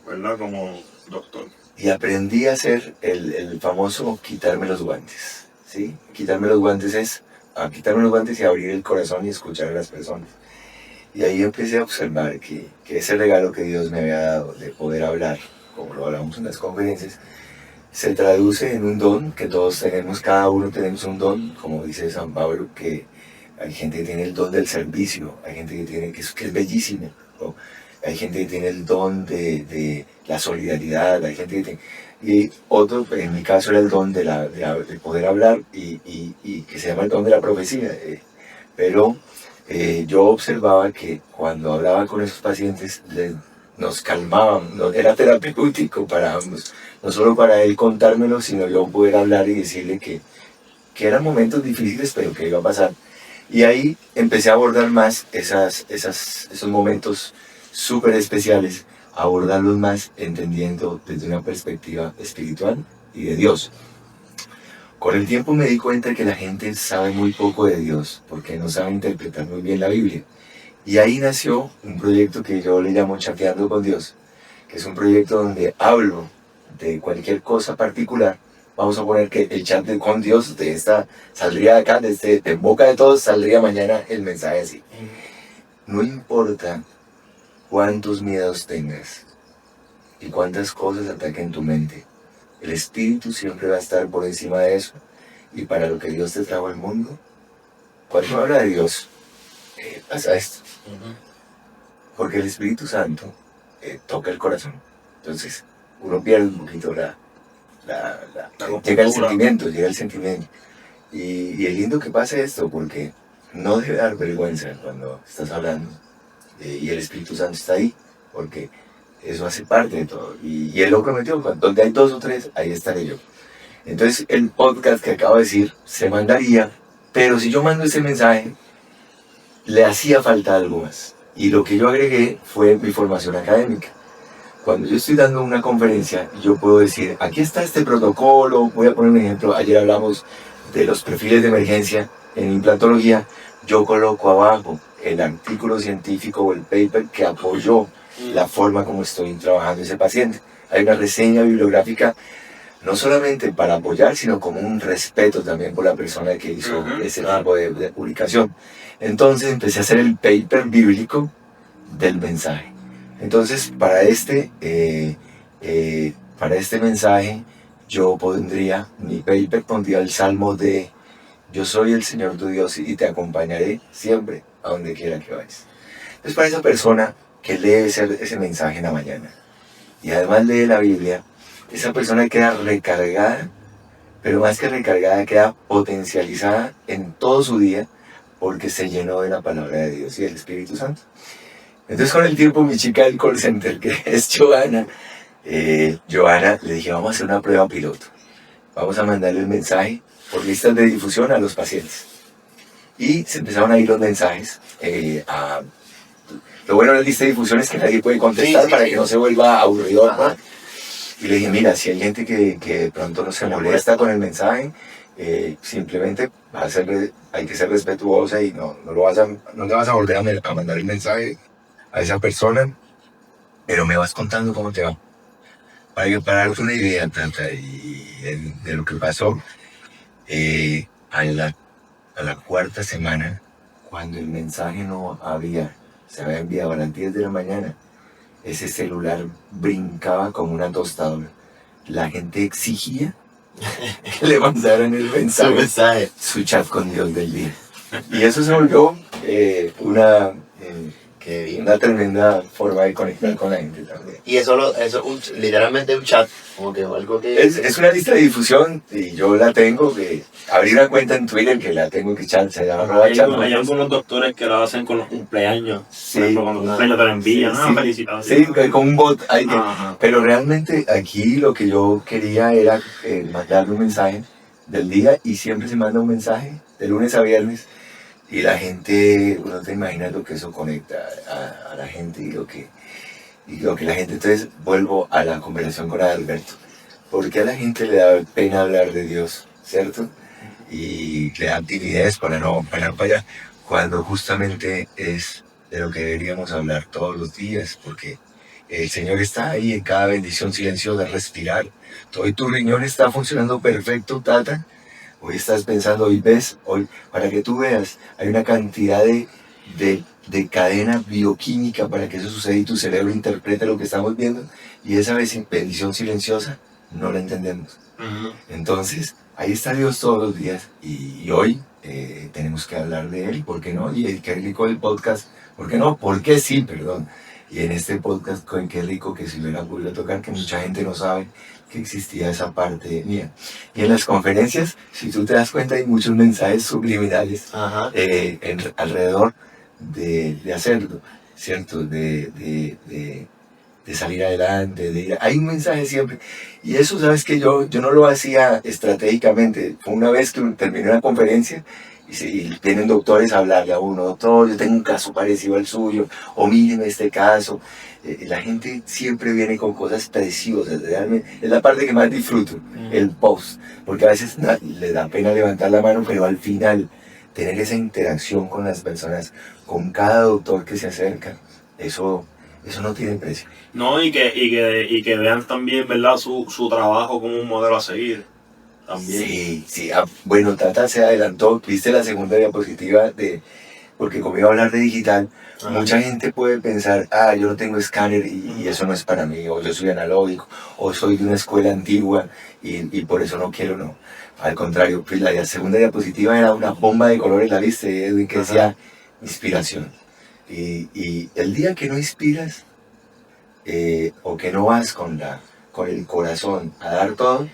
¿verdad? Como Doctor. Y aprendí a hacer el famoso quitarme los guantes, ¿sí? Quitarme los guantes es a quitarme los guantes y abrir el corazón y escuchar a las personas. Y ahí empecé a observar que ese regalo que Dios me había dado de poder hablar, como lo hablamos en las conferencias, se traduce en un don que todos tenemos, cada uno tenemos un don, como dice San Pablo, que hay gente que tiene el don del servicio, hay gente que es bellísimo, ¿no? Hay gente que tiene el don de la solidaridad, hay gente que tiene... Y otro, en mi caso, era el don de poder hablar y que se llama el don de la profecía. Pero yo observaba que cuando hablaba con esos pacientes nos calmaban, era terapéutico para ambos, no solo para él contármelo, sino yo poder hablar y decirle que eran momentos difíciles, pero que iba a pasar. Y ahí empecé a abordar más esos momentos súper especiales, a abordarlos más entendiendo desde una perspectiva espiritual y de Dios. Con el tiempo me di cuenta que la gente sabe muy poco de Dios, porque no sabe interpretar muy bien la Biblia. Y ahí nació un proyecto que yo le llamo Chateando con Dios, que es un proyecto donde hablo de cualquier cosa particular. Vamos a poner que el chat con Dios de esta saldría de acá, de boca de todos, saldría mañana el mensaje así. No importa cuántos miedos tengas y cuántas cosas ataquen tu mente, el Espíritu siempre va a estar por encima de eso. Y para lo que Dios te trajo al mundo, cuando habla de Dios, pasa esto. Porque el Espíritu Santo toca el corazón. Entonces, uno pierde un poquito llega el sentimiento. Y es lindo que pase esto, porque no debe dar vergüenza cuando estás hablando. Y el Espíritu Santo está ahí, porque eso hace parte de todo. Y Él lo prometió, donde hay 2 o 3, ahí estaré yo. Entonces, el podcast que acabo de decir se mandaría, pero si yo mando ese mensaje, le hacía falta algo más. Y lo que yo agregué fue mi formación académica. Cuando yo estoy dando una conferencia, yo puedo decir, aquí está este protocolo, voy a poner un ejemplo, ayer hablamos de los perfiles de emergencia en implantología, yo coloco abajo el artículo científico o el paper que apoyó la forma como estoy trabajando ese paciente. Hay una reseña bibliográfica, no solamente para apoyar, sino como un respeto también por la persona que hizo ese tipo de publicación. Entonces empecé a hacer el paper bíblico del mensaje. Entonces, para este mensaje, yo pondría, mi paper pondría el salmo de yo soy el Señor tu Dios y te acompañaré siempre a donde quiera que vayas. Entonces, para esa persona que lee ese mensaje en la mañana y además lee la Biblia, esa persona queda recargada, pero más que recargada, queda potencializada en todo su día porque se llenó de la palabra de Dios y del Espíritu Santo. Entonces con el tiempo mi chica del call center, que es Joana, le dije, vamos a hacer una prueba piloto. Vamos a mandarle el mensaje por listas de difusión a los pacientes. Y se empezaron a ir los mensajes. Lo bueno de la lista de difusión es que nadie puede contestar para que no se vuelva aburridor, ¿no? Y le dije, mira, si hay gente que de pronto no se molesta con el mensaje, simplemente hay que ser respetuosa y no le vas a volver a mandar el mensaje a esa persona, pero me vas contando cómo te va. Para darte una idea, Tata, de lo que pasó, a la 4ª semana, cuando el mensaje se había enviado a las 10 de la mañana, ese celular brincaba como una tostadora. La gente exigía que le mandaran el mensaje, su chat con Dios del día. Y eso se volvió una tremenda forma de conectar con la gente también. Y eso literalmente un chat, como que algo que... Es una lista de difusión y yo la tengo, abrí una cuenta en Twitter que la tengo que chat, se llama Hay algunos doctores que lo hacen con los cumpleaños. Sí. Por ejemplo, con los cumpleaños te lo envían, felicitaciones. Sí, con un bot. Pero realmente aquí lo que yo quería era mandarle un mensaje del día y siempre se manda un mensaje de lunes a viernes. Y la gente, uno te imagina lo que eso conecta a la gente y lo que la gente, entonces vuelvo a la conversación con Alberto. Porque a la gente le da pena hablar de Dios, ¿cierto? Y le da timidez para no para allá, cuando justamente es de lo que deberíamos hablar todos los días, porque El Señor está ahí en cada bendición silenciosa, respirar. Todo tu riñón está funcionando perfecto, Tata. Hoy estás pensando, hoy ves, hoy, para que tú veas, hay una cantidad de cadena bioquímica para que eso suceda y tu cerebro interprete lo que estamos viendo. Y esa bendición silenciosa no la entendemos. Entonces, ahí está Dios todos los días y hoy tenemos que hablar de Él, ¿por qué no? Y qué rico el podcast, ¿por qué no? ¿Por qué sí? Perdón. Y en este podcast, qué rico que si lo hubiera podido tocar, que mucha gente no sabe que existía esa parte mía. Y en las conferencias, si tú te das cuenta, hay muchos mensajes subliminales alrededor de hacerlo, ¿cierto? De salir adelante, hay un mensaje siempre. Y eso, sabes que yo no lo hacía estratégicamente. Fue una vez que terminé una conferencia y vienen doctores a hablarle a uno, doctor, yo tengo un caso parecido al suyo, o míreme este caso. La gente siempre viene con cosas preciosas, realmente. Es la parte que más disfruto, el post, porque a veces le da pena levantar la mano, pero al final tener esa interacción con las personas, con cada doctor que se acerca, eso no tiene precio. No, y que vean también, ¿verdad?, su trabajo como un modelo a seguir. También. Sí. Bueno, Tata se adelantó. Viste la segunda diapositiva porque como iba a hablar de digital, mucha gente puede pensar, yo no tengo escáner y eso no es para mí, o yo soy analógico, o soy de una escuela antigua y por eso no quiero, no. Al contrario, pues la segunda diapositiva era una bomba de colores, la viste, Edwin, que decía inspiración. Y el día que no inspiras, o que no vas con el corazón a dar todo,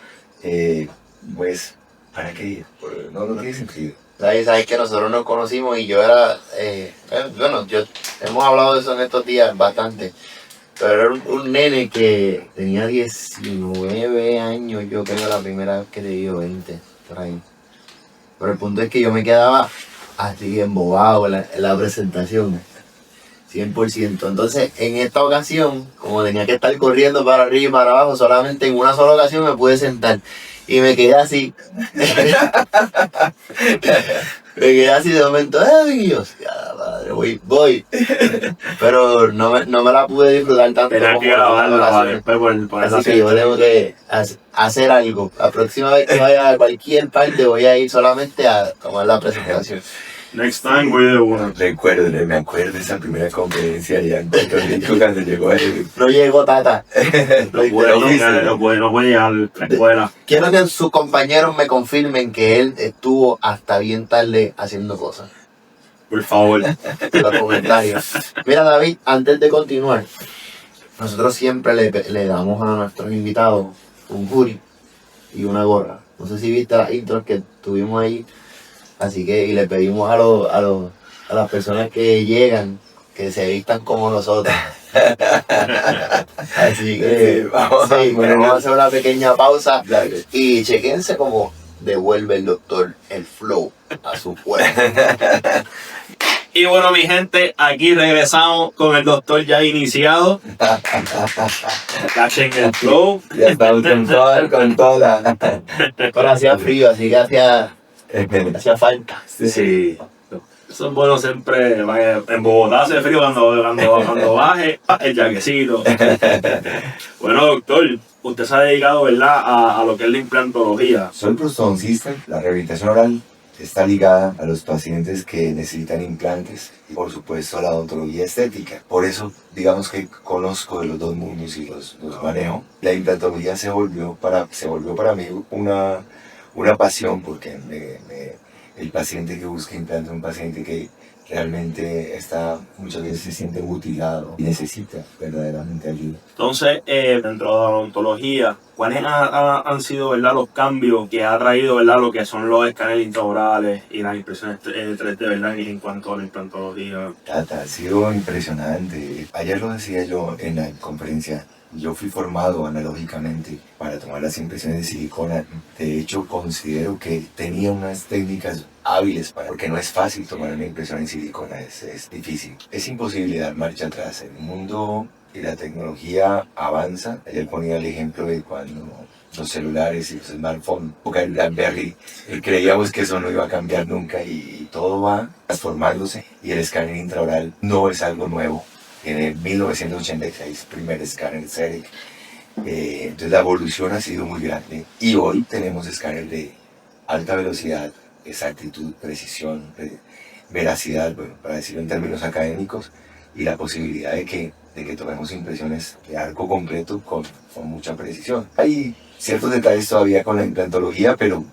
pues, ¿para qué ir? No tiene sentido. Sabes que nosotros nos conocimos y yo era, hemos hablado de eso en estos días bastante, pero era un nene que tenía 19 años, yo creo, la primera vez que te vi, 20, por ahí. Pero el punto es que yo me quedaba así embobado en la presentación, 100%. Entonces, en esta ocasión, como tenía que estar corriendo para arriba y para abajo, solamente en una sola ocasión me pude sentar. Y me quedé así. Me quedé así de momento. Y yo, ya, madre, voy. Pero no me la pude disfrutar tanto. Tenía que grabarla después por así que yo tengo que hacer algo. La próxima vez que vaya a cualquier parte voy a ir solamente a tomar la presentación. Next time we do one. Me acuerdo de esa primera conferencia allá en Puerto Rico cuando llegó él. No llegó Tata. No puede llegar a la escuela. Quiero que sus compañeros me confirmen que él estuvo hasta bien tarde haciendo cosas. Por favor. En los comentarios. Mira, David, antes de continuar, nosotros siempre le damos a nuestros invitados un hoodie y una gorra. No sé si viste las intros que tuvimos ahí. Así que y le pedimos a las personas que llegan que se vistan como nosotros. Así que vamos a hacer una pequeña pausa y chequense cómo devuelve el doctor el flow a su cuerpo. Y bueno, mi gente, aquí regresamos con el doctor ya iniciado. Cachen el flow. Ya estamos con toda. Pero hacía frío, así que hacía falta. Sí. Eso es bueno siempre. En Bogotá hace frío cuando baje el jaquecito. Bueno, doctor, usted se ha dedicado, ¿verdad?, a lo que es la implantología. Soy prostodoncista. La rehabilitación oral está ligada a los pacientes que necesitan implantes y por supuesto a la odontología estética. Por eso digamos que conozco de los dos mundos y los manejo. La implantología se volvió para mí una pasión porque el paciente que busca implante es un paciente que realmente muchas veces se siente mutilado y necesita verdaderamente ayuda. Entonces, dentro de la odontología, ¿cuáles han sido, ¿verdad?, los cambios que ha traído, ¿verdad?, lo que son los escáneres intraorales y las impresiones 3D, ¿verdad?, en cuanto a la implantología? Tata, ha sido impresionante. Ayer lo decía yo en la conferencia. Yo fui formado analógicamente para tomar las impresiones de silicona. De hecho, considero que tenía unas técnicas hábiles porque no es fácil tomar una impresión en silicona, es difícil. Es imposible dar marcha atrás. El mundo y la tecnología avanza. Ayer ponía el ejemplo de cuando los celulares y los smartphones, porque el BlackBerry, creíamos que eso no iba a cambiar nunca y todo va transformándose y el escáner intraoral no es algo nuevo. tiene 1986, primer escáner CEREC. Entonces la evolución ha sido muy grande y hoy tenemos escáner de alta velocidad, exactitud, precisión, veracidad, bueno, para decirlo en términos académicos, y la posibilidad de que tomemos impresiones de arco completo con mucha precisión. Hay ciertos detalles todavía con la implantología, pero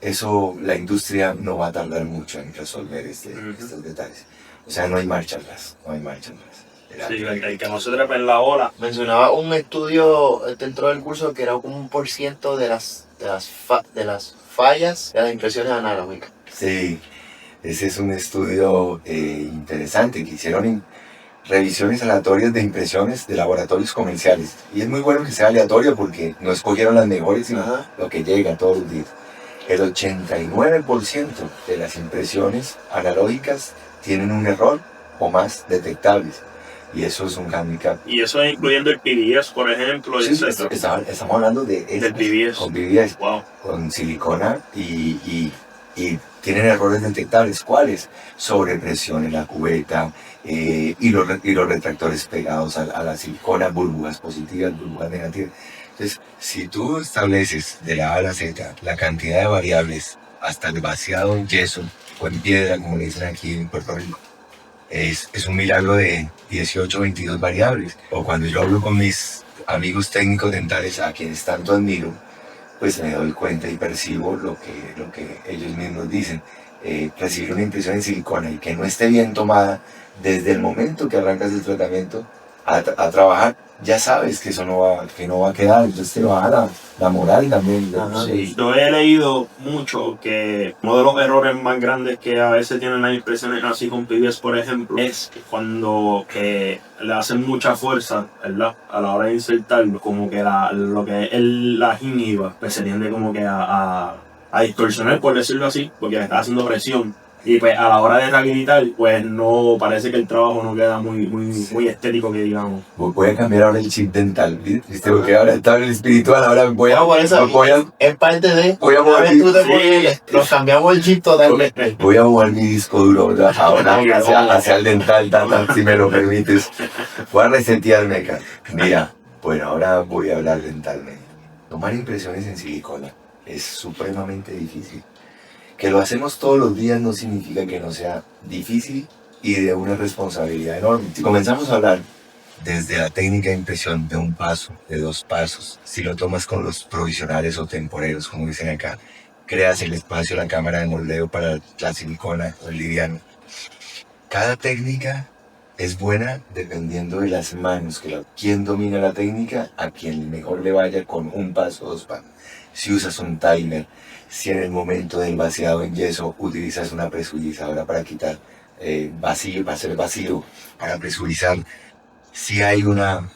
eso la industria no va a tardar mucho en resolver estos detalles. O sea, no hay marcha atrás, no hay marcha atrás. Sí, el que no se trepa en la ola. Mencionaba un estudio dentro del curso que era un % de las fallas de las impresiones analógicas. Sí, ese es un estudio interesante que hicieron revisiones aleatorias de impresiones de laboratorios comerciales. Y es muy bueno que sea aleatorio porque no escogieron las mejores, sino lo que llega todos los días. El 89% de las impresiones analógicas tienen un error o más detectables. Y eso es un handicap. Y eso es incluyendo el PBS, por ejemplo. Sí, estamos hablando de del PBS. Con PBS, Wow. con silicona y tienen errores detectables. ¿Cuáles? Sobrepresión en la cubeta y los retractores pegados a la silicona, burbujas positivas, burbujas negativas. Entonces, si tú estableces de la A a la Z la cantidad de variables hasta el vaciado en yeso o en piedra, como le dicen aquí en Puerto Rico, es un milagro de 18 o 22 variables. O cuando yo hablo con mis amigos técnicos dentales, a quienes tanto admiro, pues me doy cuenta y percibo lo que ellos mismos dicen. Recibir una impresión en silicona y que no esté bien tomada desde el momento que arrancas el tratamiento a trabajar, ya sabes que eso no va a quedar, entonces te baja la moral también. Sí, yo he leído mucho que uno de los errores más grandes que a veces tienen las impresiones así con PBS, por ejemplo, es cuando le hacen mucha fuerza, ¿verdad? A la hora de insertarlo, como que lo que es la gingiva, pues se tiende como que a distorsionar, por decirlo así, porque está haciendo presión. Y pues a la hora de rehabilitar, pues no, parece que el trabajo no queda muy estético, que digamos. Voy a cambiar ahora el chip dental, ¿viste? Porque ahora está el espiritual, ahora voy a... Es parte de... Voy a mover nos cambiamos el chip totalmente. Voy a mover mi disco duro, ¿verdad? Ahora hacia el dental, si me lo permites. Voy a resetearme acá. Mira, bueno, ahora voy a hablar dentalmente. Tomar impresiones en silicona es supremamente difícil. Que lo hacemos todos los días no significa que no sea difícil y de una responsabilidad enorme. Si comenzamos a hablar desde la técnica de impresión de un paso, de 2 pasos, si lo tomas con los provisionales o temporeros, como dicen acá, creas el espacio, la cámara de moldeo para la silicona o el liviano. Cada técnica es buena dependiendo de las manos, quién domina la técnica, a quien mejor le vaya con 1 paso, 2 pasos. Si usas un timer, si en el momento del vaciado en yeso utilizas una presurizadora para quitar vacío, para hacer vacío, para presurizar, si hay una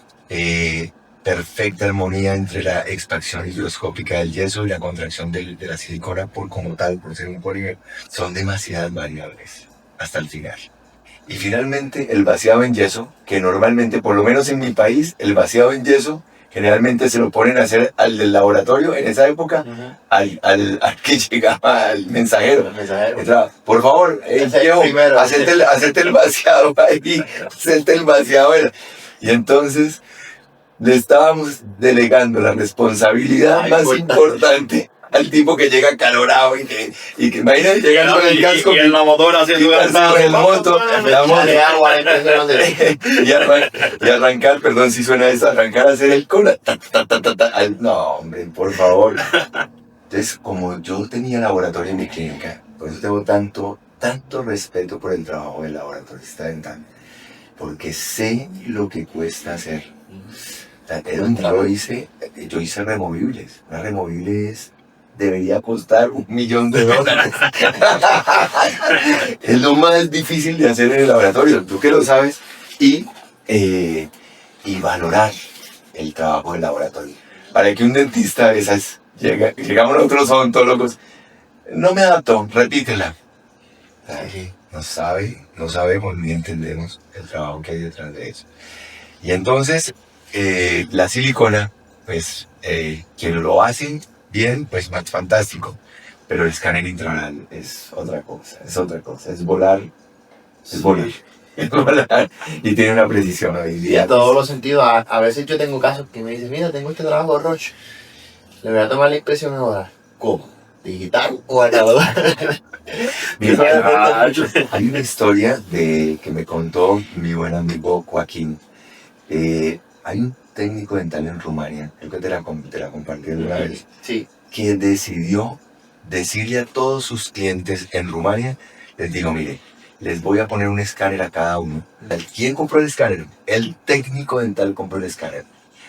perfecta armonía entre la expansión higroscópica del yeso y la contracción de la silicona como tal, por ser un polímero, son demasiadas variables hasta el final. Y finalmente el vaciado en yeso, que normalmente, por lo menos en mi país, el vaciado en yeso generalmente se lo ponen a hacer al del laboratorio en esa época, al que llegaba al mensajero. Entraba, por favor, viejo, hacerte el vaciado ahí, hacerte el vaciado. Y entonces le estábamos delegando la responsabilidad más importante al tipo que llega calorado y que imagínate llegar con el casco y en la motora haciendo el moto, y arrancar, perdón si suena eso, arrancar a hacer el cola, no hombre, por favor. Entonces, como yo tenía laboratorio en mi clínica, por eso tengo tanto respeto por el trabajo del laboratorista dental, porque sé lo que cuesta hacer. Yo hice removibles. Una removible debería costar $1 millón. Es lo más difícil de hacer en el laboratorio, tú que lo sabes, y valorar el trabajo del laboratorio. Para que un dentista de esas, llegamos nosotros odontólogos, no me adaptó, repítela. No sabemos ni entendemos el trabajo que hay detrás de eso. Y entonces, la silicona, pues, quien lo hace bien, pues más fantástico, pero el escáner intraoral es otra cosa, es volar. y tiene una precisión hoy Y día. en todos los sentidos, a veces yo tengo casos que me dicen, mira, tengo este trabajo Roche, le voy a tomar la impresión ahora. ¿Cómo? ¿Digital o analógico? Mira, hay una historia que me contó mi buen amigo Joaquín. Hay un técnico dental en Rumania, creo que te la compartí alguna vez, Sí. que decidió decirle a todos sus clientes en Rumania, les digo, mire, les voy a poner un escáner a cada uno. ¿Quién compró el escáner? El técnico dental compró el escáner.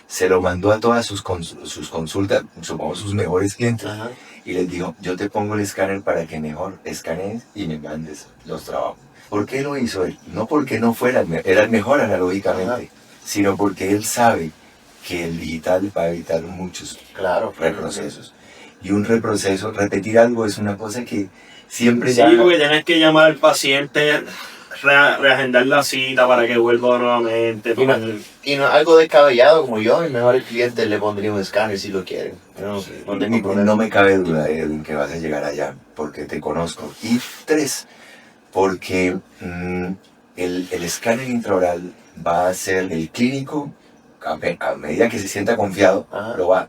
Se lo mandó a todas sus consultas, supongamos sus mejores clientes, Ajá. y les dijo, yo te pongo el escáner para que mejor escanees y me mandes los trabajos. ¿Por qué lo hizo él? No porque no fuera, era el mejor analógicamente, sino porque él sabe que el digital va a evitar muchos Claro. reprocesos. Y un reproceso, repetir algo es una cosa que siempre Sí, porque tienes que llamar al paciente, reagendar la cita para que vuelva nuevamente. Y no es algo descabellado como yo, mis mejores clientes le pondría un escáner si lo quieren. No tengo problema. No me cabe duda, Edwin, que vas a llegar allá, porque te conozco. Y 3, porque el escáner intraoral va a ser el clínico, a medida que se sienta confiado,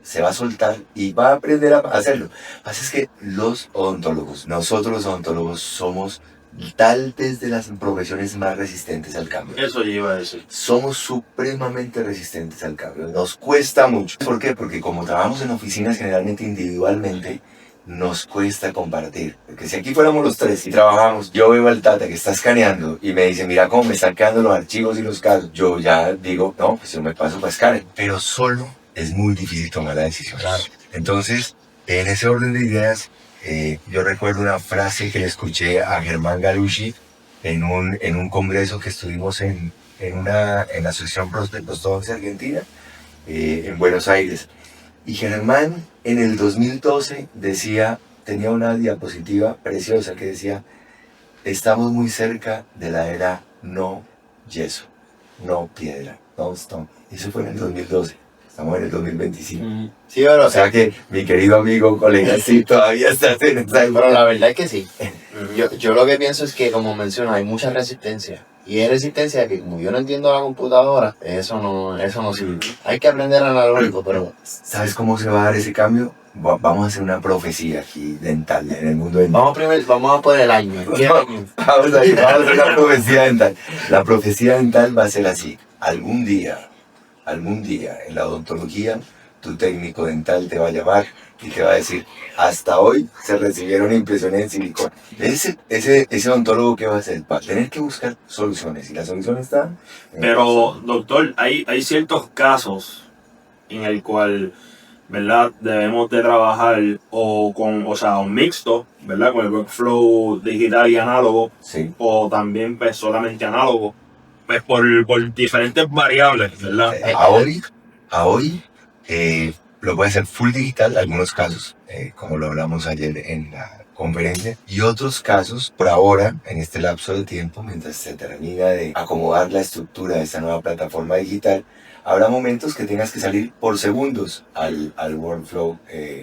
se va a soltar y va a aprender a hacerlo. Lo que pasa es que los odontólogos, nosotros los odontólogos somos tal vez de las profesiones más resistentes al cambio. Eso yo iba a decir. Somos supremamente resistentes al cambio. Nos cuesta mucho. ¿Por qué? Porque como trabajamos en oficinas generalmente individualmente, nos cuesta compartir. Porque si aquí fuéramos los 3 y trabajamos, yo veo al Tata que está escaneando y me dice, mira cómo me están quedando los archivos y los casos. Yo ya digo, no, pues yo me paso para escáner. Pero solo es muy difícil tomar la decisión. Claro. Entonces, en ese orden de ideas, yo recuerdo una frase que le escuché a Germán Galucci en un congreso que estuvimos en la Asociación de Prostodontia Argentina, en Buenos Aires. Y Germán en el 2012 tenía una diapositiva preciosa que decía, estamos muy cerca de la era no yeso, no piedra, no stone. Eso fue en el 2012. Estamos en el 2025. Sí, pero, O sea que mi querido amigo, colega, sí, todavía estás en esa pero la verdad es que sí. Yo lo que pienso es que, como mencionas, hay mucha resistencia. Y es resistencia que, como yo no entiendo la computadora, eso no sirve. Hay que aprender analógico, pero... ¿Sabes cómo se va a dar ese cambio? Vamos a hacer una profecía aquí dental, en el mundo dental. Vamos a poner el año. Vamos a hacer una profecía dental. La profecía dental va a ser así. Algún día en la odontología, tu técnico dental te va a llamar y te va a decir, hasta hoy se recibieron impresiones en silicona. Ese odontólogo, ¿qué va a hacer? Va a tener que buscar soluciones, y la solución está... Pero, doctor, hay ciertos casos en el cual, ¿verdad? Debemos de trabajar un mixto, ¿verdad? Con el workflow digital y análogo, Sí. o también pues, solamente análogo, pues por diferentes variables, ¿verdad? A hoy lo puede hacer full digital, algunos casos, como lo hablamos ayer en la conferencia, y otros casos, por ahora, en este lapso de tiempo, mientras se termina de acomodar la estructura de esta nueva plataforma digital, habrá momentos que tengas que salir por segundos al workflow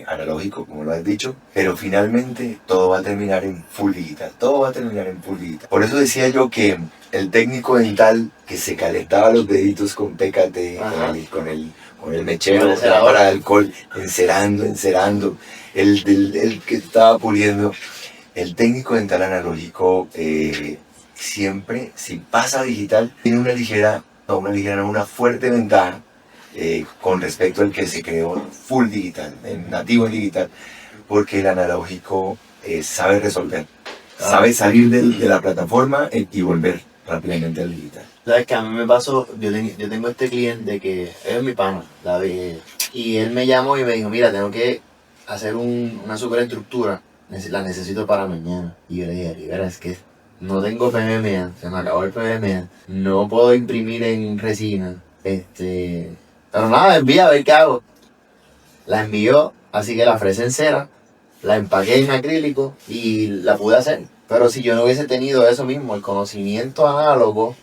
analógico, como lo has dicho, pero finalmente todo va a terminar en full digital, Por eso decía yo que el técnico dental que se calentaba los deditos con PKT, con el mechero para alcohol, encerando, el que estaba puliendo, el técnico dental analógico siempre, si pasa a digital, tiene una fuerte ventaja con respecto al que se creó full digital, nativo en digital, porque el analógico sabe resolver, sabe salir de la plataforma y volver rápidamente al digital. Sabes que a mí me pasó, yo tengo este cliente que es mi pana, David, y él me llamó y me dijo, mira, tengo que hacer una superestructura, la necesito para mañana. Y yo le dije, Rivera, es que no tengo PMA, se me acabó el PMA, no puedo imprimir en resina, pero nada, envía a ver qué hago. La envió, así que la ofrece en cera, la empaqué en acrílico y la pude hacer. Pero si yo no hubiese tenido eso mismo, el conocimiento análogo,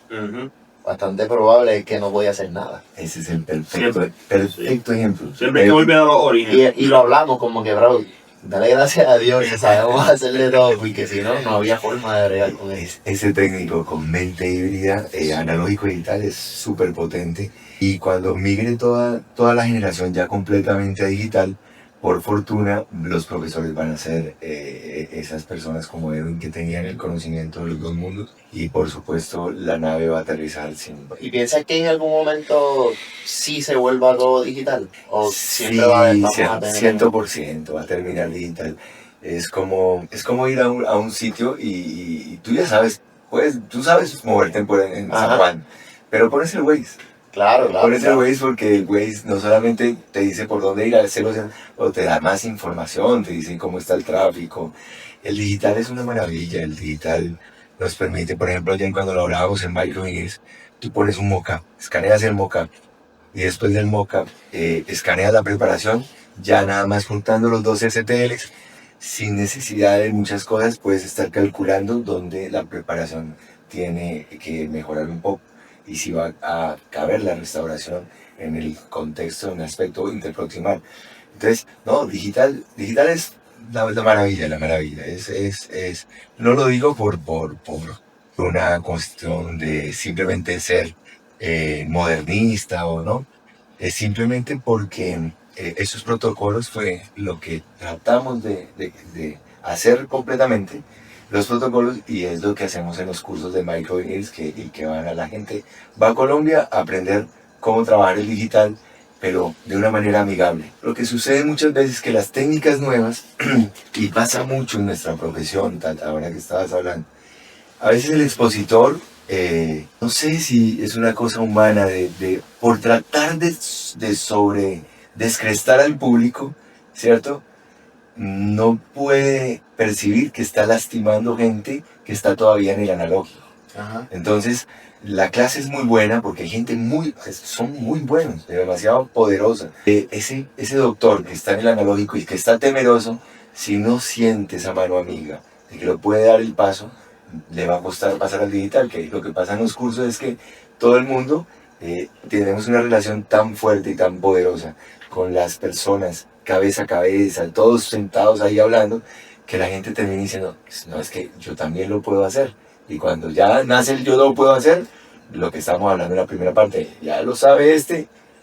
bastante probable es que no podía hacer nada. Ese es el perfecto ejemplo. Siempre hay que volver a los orígenes. Y lo hablamos como que, bro, Dale gracias a Dios que sabemos hacerle todo, porque si no, no había forma de bregar con eso. Ese técnico con mente híbrida, analógico y digital, es súper potente. Y cuando migre toda la generación ya completamente a digital, por fortuna, los profesores van a ser esas personas como Edwin que tenían el conocimiento de los dos mundos. Y por supuesto, la nave va a aterrizar sin... ¿Y piensas que en algún momento sí se vuelva todo digital? ¿O siempre Sí, vamos a tener...? 100% va a terminar digital. Es como ir a un sitio y tú ya sabes, pues, tú sabes moverte en Ajá. San Juan, pero pones el Waze. Claro, Pones el claro. Waze porque el Waze no solamente te dice por dónde ir a hacerlo, o te da más información, te dice cómo está el tráfico. El digital es una maravilla, el digital nos permite, por ejemplo, ya cuando lo hablábamos en Microirs, tú pones un mockup, escaneas el mockup y después del mockup escaneas la preparación, ya nada más juntando los dos STLs, sin necesidad de muchas cosas, puedes estar calculando dónde la preparación tiene que mejorar un poco y si va a caber la restauración en el contexto, en un aspecto interproximal. Entonces, no, digital es la maravilla, la maravilla. No lo digo por una cuestión de simplemente ser modernista o no, es simplemente porque esos protocolos fue lo que tratamos de hacer completamente los protocolos y es lo que hacemos en los cursos de Microirs que van a la gente. Va a Colombia a aprender cómo trabajar el digital, pero de una manera amigable. Lo que sucede muchas veces es que las técnicas nuevas, y pasa mucho en nuestra profesión, ahora que estabas hablando, a veces el expositor, no sé si es una cosa humana por tratar de descrestar al público, ¿cierto? No puede percibir que está lastimando gente que está todavía en el analógico. Ajá. Entonces, la clase es muy buena porque hay gente son muy buenos, demasiado poderosa. Ese doctor que está en el analógico y que está temeroso, si no siente esa mano amiga de que lo puede dar el paso, le va a costar pasar al digital, que lo que pasa en los cursos es que todo el mundo tenemos una relación tan fuerte y tan poderosa con las personas, cabeza a cabeza, todos sentados ahí hablando, que la gente termina diciendo, no, es que yo también lo puedo hacer. Y cuando ya nace el yo lo puedo hacer, lo que estamos hablando en la primera parte, ya lo sabe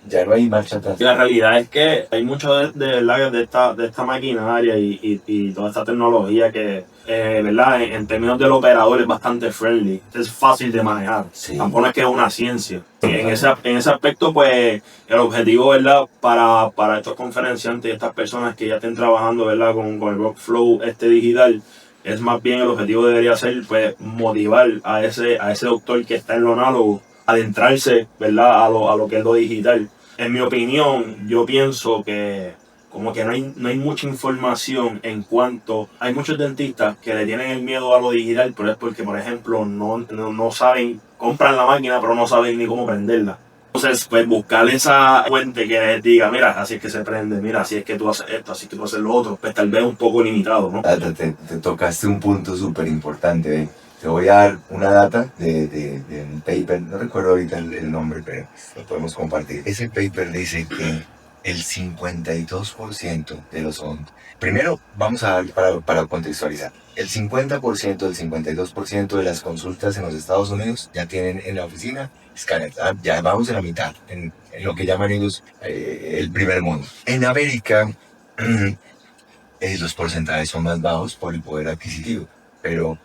ya no hay marcha atrás. La realidad es que hay mucho ¿verdad? de esta maquinaria y toda esta tecnología que, ¿verdad? En términos del operador es bastante friendly, es fácil de manejar. Sí. Tampoco es que es una ciencia. En ese aspecto, pues, el objetivo, ¿verdad? Para estos conferenciantes y estas personas que ya estén trabajando, ¿verdad? Con el workflow digital, es más bien el objetivo debería ser, pues, motivar a ese doctor que está en lo análogo, adentrarse, ¿verdad? A lo que es lo digital. En mi opinión, yo pienso que como que no hay mucha información en cuanto... Hay muchos dentistas que le tienen el miedo a lo digital, pero es porque, por ejemplo, no saben, compran la máquina, pero no saben ni cómo prenderla. Entonces, pues buscar esa fuente que les diga, mira, así es que se prende, mira, así es que tú haces esto, así es que tú haces lo otro, pues tal vez un poco limitado, ¿no? Te tocaste un punto súper importante, ¿ve? Te voy a dar una data de un paper, no recuerdo ahorita el nombre, pero lo podemos compartir. Ese paper dice que el 52% de los primero vamos a dar para contextualizar, el 50% del 52% de las consultas en los Estados Unidos ya tienen en la oficina escáner, ya vamos en la mitad, en lo que llaman ellos el primer mundo. En América los porcentajes son más bajos por el poder adquisitivo, pero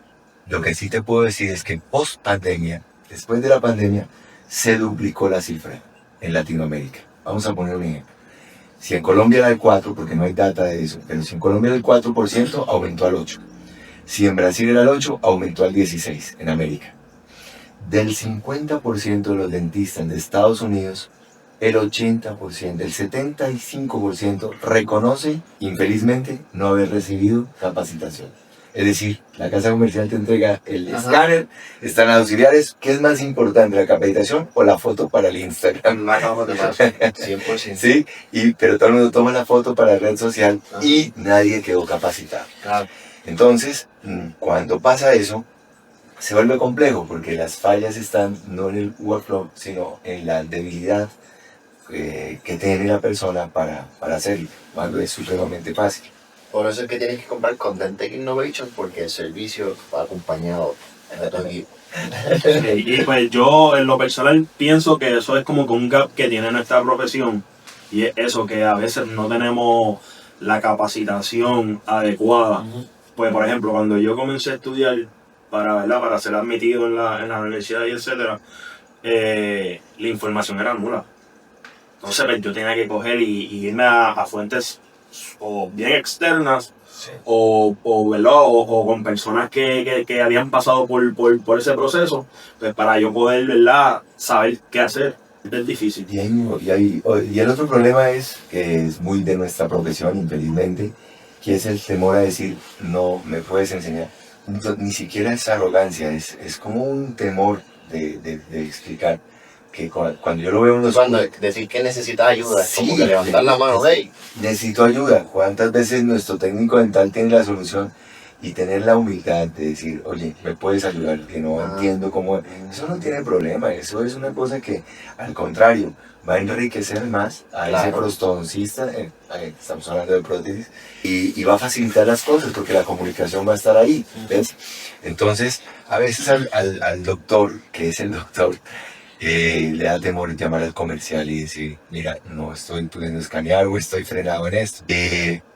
lo que sí te puedo decir es que post pandemia, después de la pandemia, se duplicó la cifra en Latinoamérica. Vamos a poner un ejemplo. Si en Colombia era el 4%, porque no hay data de eso, pero si en Colombia era el 4%, aumentó al 8%. Si en Brasil era el 8%, aumentó al 16% en América. Del 50% de los dentistas de Estados Unidos, el 80%, el 75% reconoce, infelizmente, no haber recibido capacitación. Es decir, la casa comercial te entrega el escáner, están los auxiliares. ¿Qué es más importante, la capacitación o la foto para el Instagram? 100%. Sí, pero todo el mundo toma la foto para la red social y nadie quedó capacitado. Claro. Entonces, cuando pasa eso, se vuelve complejo porque las fallas están no en el workflow, sino en la debilidad que tiene la persona para hacerlo, cuando es supremamente fácil. Por eso es que tienes que comprar Content Tech Innovation, porque el servicio va acompañado de tu equipo. Y pues yo en lo personal pienso que eso es como que un gap que tiene nuestra profesión, y es eso, que a veces no tenemos la capacitación adecuada. Pues por ejemplo, cuando yo comencé a estudiar para ser admitido en la universidad y etcétera, la información era nula. Entonces pues, yo tenía que coger y irme a fuentes o bien externas, Sí. ¿verdad? O con personas que habían pasado por ese proceso, pues para yo poder, ¿verdad?, saber qué hacer. Es difícil. Y el otro problema es que es muy de nuestra profesión, infelizmente, que es el temor a decir, no me puedes enseñar. Ni siquiera es arrogancia, es como un temor de explicar que cuando yo lo veo en los... Cuando decir que necesitas ayuda, es como Sí, que levantar la mano, hey. necesito ayuda. ¿Cuántas veces nuestro técnico dental tiene la solución? Y tener la humildad de decir, oye, ¿me puedes ayudar? Que no entiendo cómo... Eso no tiene problema, eso es una cosa que, al contrario, va a enriquecer más a ese prostodoncista, estamos hablando de prótesis, y va a facilitar las cosas porque la comunicación va a estar ahí, ¿ves? Entonces, a veces al doctor, que es el doctor, le da temor llamar al comercial y decir, mira, no estoy pudiendo escanear o estoy frenado en esto.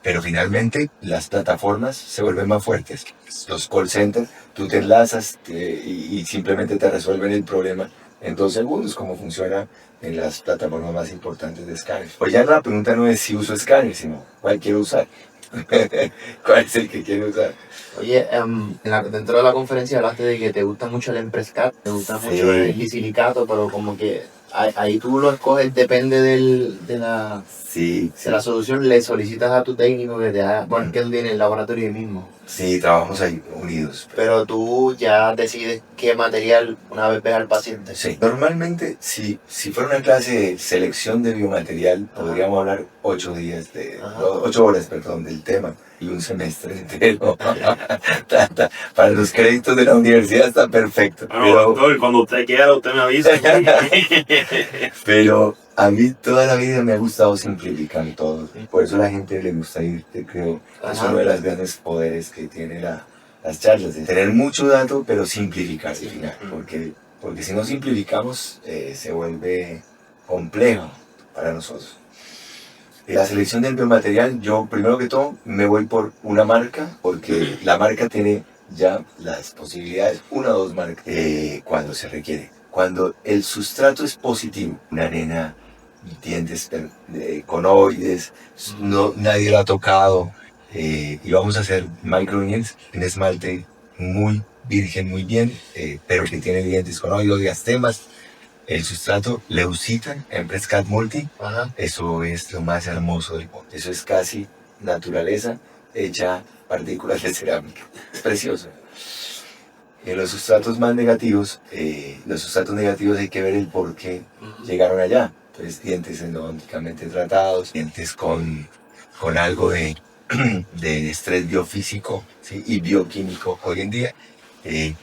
Pero finalmente las plataformas se vuelven más fuertes. Los call centers, tú te enlazas y simplemente te resuelven el problema en 2 segundos, como funciona en las plataformas más importantes de escáner. Pues ya la pregunta no es si uso escáner, sino cuál quiero usar. ¿Cuál es el que quiero usar? Oye, dentro de la conferencia hablaste de que te gusta mucho el Emprescat, te gusta mucho el silicato, pero como que ahí tú lo escoges, depende de la solución, le solicitas a tu técnico que te haga, bueno, que tú tienes el laboratorio ahí mismo. Sí, trabajamos ahí unidos. Pero tú ya decides qué material una vez ves al paciente. Sí, normalmente si fuera una clase de selección de biomaterial, podríamos hablar 8 días, 8 horas, perdón, del tema y un semestre entero. Para los créditos de la universidad está perfecto. Bueno, doctor, cuando usted quiera, usted me avisa. Pero a mí toda la vida me ha gustado simplificar todo. Por eso a la gente le gusta ir, creo. Es uno de los grandes poderes que tiene las charlas, de tener mucho dato, pero simplificar al final. Porque si no simplificamos, se vuelve complejo para nosotros. La selección del biomaterial, yo primero que todo me voy por una marca, porque la marca tiene ya las posibilidades, 1 o 2 marcas, cuando se requiere. Cuando el sustrato es positivo, una arena, dientes conoides, nadie lo ha tocado, y vamos a hacer microneedles, un esmalte muy virgen, muy bien, pero que tiene dientes conoides, diastemas. El sustrato leucita en Emprescat Multi, eso es lo más hermoso del mundo. Eso es casi naturaleza hecha partículas de cerámica. Es precioso. En los sustratos más negativos, los sustratos negativos hay que ver el por qué llegaron allá. Entonces, dientes endodónticamente tratados, dientes con algo de estrés biofísico, ¿sí?, y bioquímico. Hoy en día,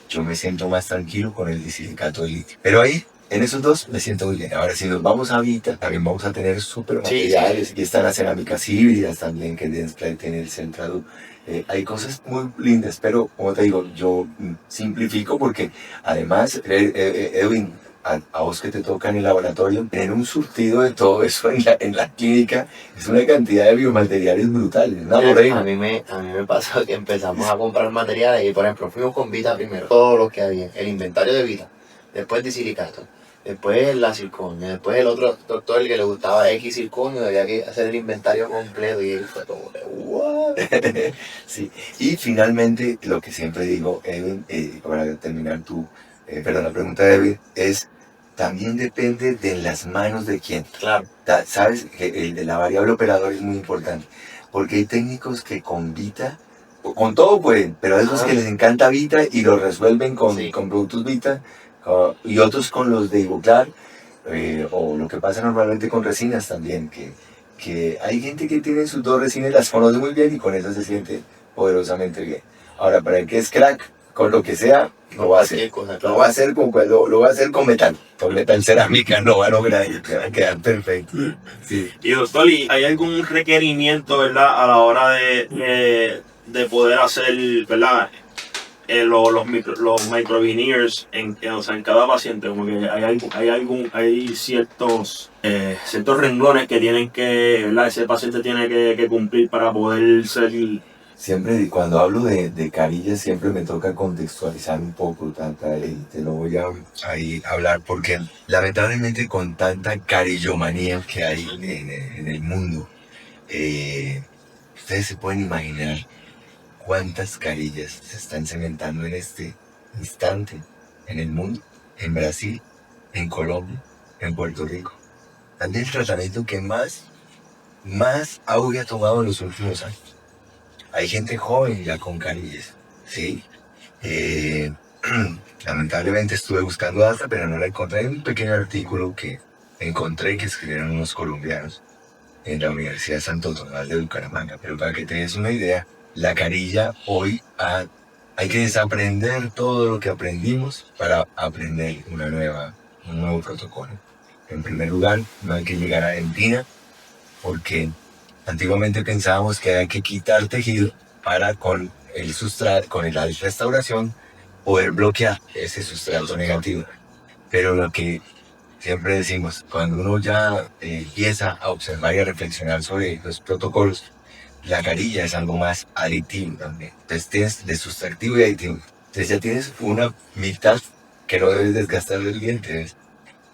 yo me siento más tranquilo con el disilicato de litio. Pero ahí, en esos dos me siento muy bien. Ahora, si nos vamos a Vita, también vamos a tener súper materiales. Y están las cerámicas híbridas también, que Dentsply tiene el Centradu. Hay cosas muy lindas, pero como te digo, yo simplifico porque además, Edwin, a vos que te toca en el laboratorio, tener un surtido de todo eso en la clínica es una cantidad de biomateriales brutales. A mí me pasó que empezamos a comprar materiales y, por ejemplo, fuimos con Vita primero, todos los que había, el inventario de Vita, después de silicato, después la circonio, después el otro doctor que le gustaba X circonio, había que hacer el inventario completo y él fue como de ¿what? Sí, y finalmente lo que siempre digo, Edwin, para terminar la pregunta de Edwin, es también depende de las manos de quién. Claro. Sabes que la variable operador es muy importante, porque hay técnicos que con Vita, con todo pueden, pero hay esos que les encanta Vita y lo resuelven con productos Vita, y otros con los de Ivoclar, o lo que pasa normalmente con resinas también, que hay gente que tiene sus 2 resinas, las conoce muy bien y con eso se siente poderosamente bien. Ahora, para el que es crack, con lo que sea, lo va a hacer. Lo va a hacer lo va a hacer con metal cerámica, no va a lograr, te va a quedar perfecto. Sí. Y doctor, ¿y hay algún requerimiento, verdad, a la hora de poder hacer, verdad, los microveneers o sea, en cada paciente? Como que hay ciertos renglones que tienen que, ¿verdad? Ese paciente tiene que cumplir para poder ser. Siempre, cuando hablo de carillas, siempre me toca contextualizar un poco, Tata, y te lo voy a ahí hablar, porque lamentablemente con tanta carillomanía que hay en el mundo, ustedes se pueden imaginar cuántas carillas se están cementando en este instante en el mundo, en Brasil, en Colombia, en Puerto Rico. Es el tratamiento que más auge ha tomado en los últimos años. Hay gente joven ya con carillas, ¿sí? Lamentablemente estuve buscando data, pero no la encontré. En un pequeño artículo que encontré que escribieron unos colombianos en la Universidad Santo Tomás de Bucaramanga. Pero para que te des una idea, la carilla hoy hay que desaprender todo lo que aprendimos para aprender un nuevo protocolo. En primer lugar, no hay que llegar a Argentina, porque antiguamente pensábamos que hay que quitar tejido para con el sustrato, con la restauración, poder bloquear ese sustrato negativo. Pero lo que siempre decimos, cuando uno ya empieza a observar y a reflexionar sobre los protocolos, la carilla es algo más aditivo también. Entonces tienes de sustractivo y aditivo. Entonces ya tienes una mitad que no debes desgastar del diente.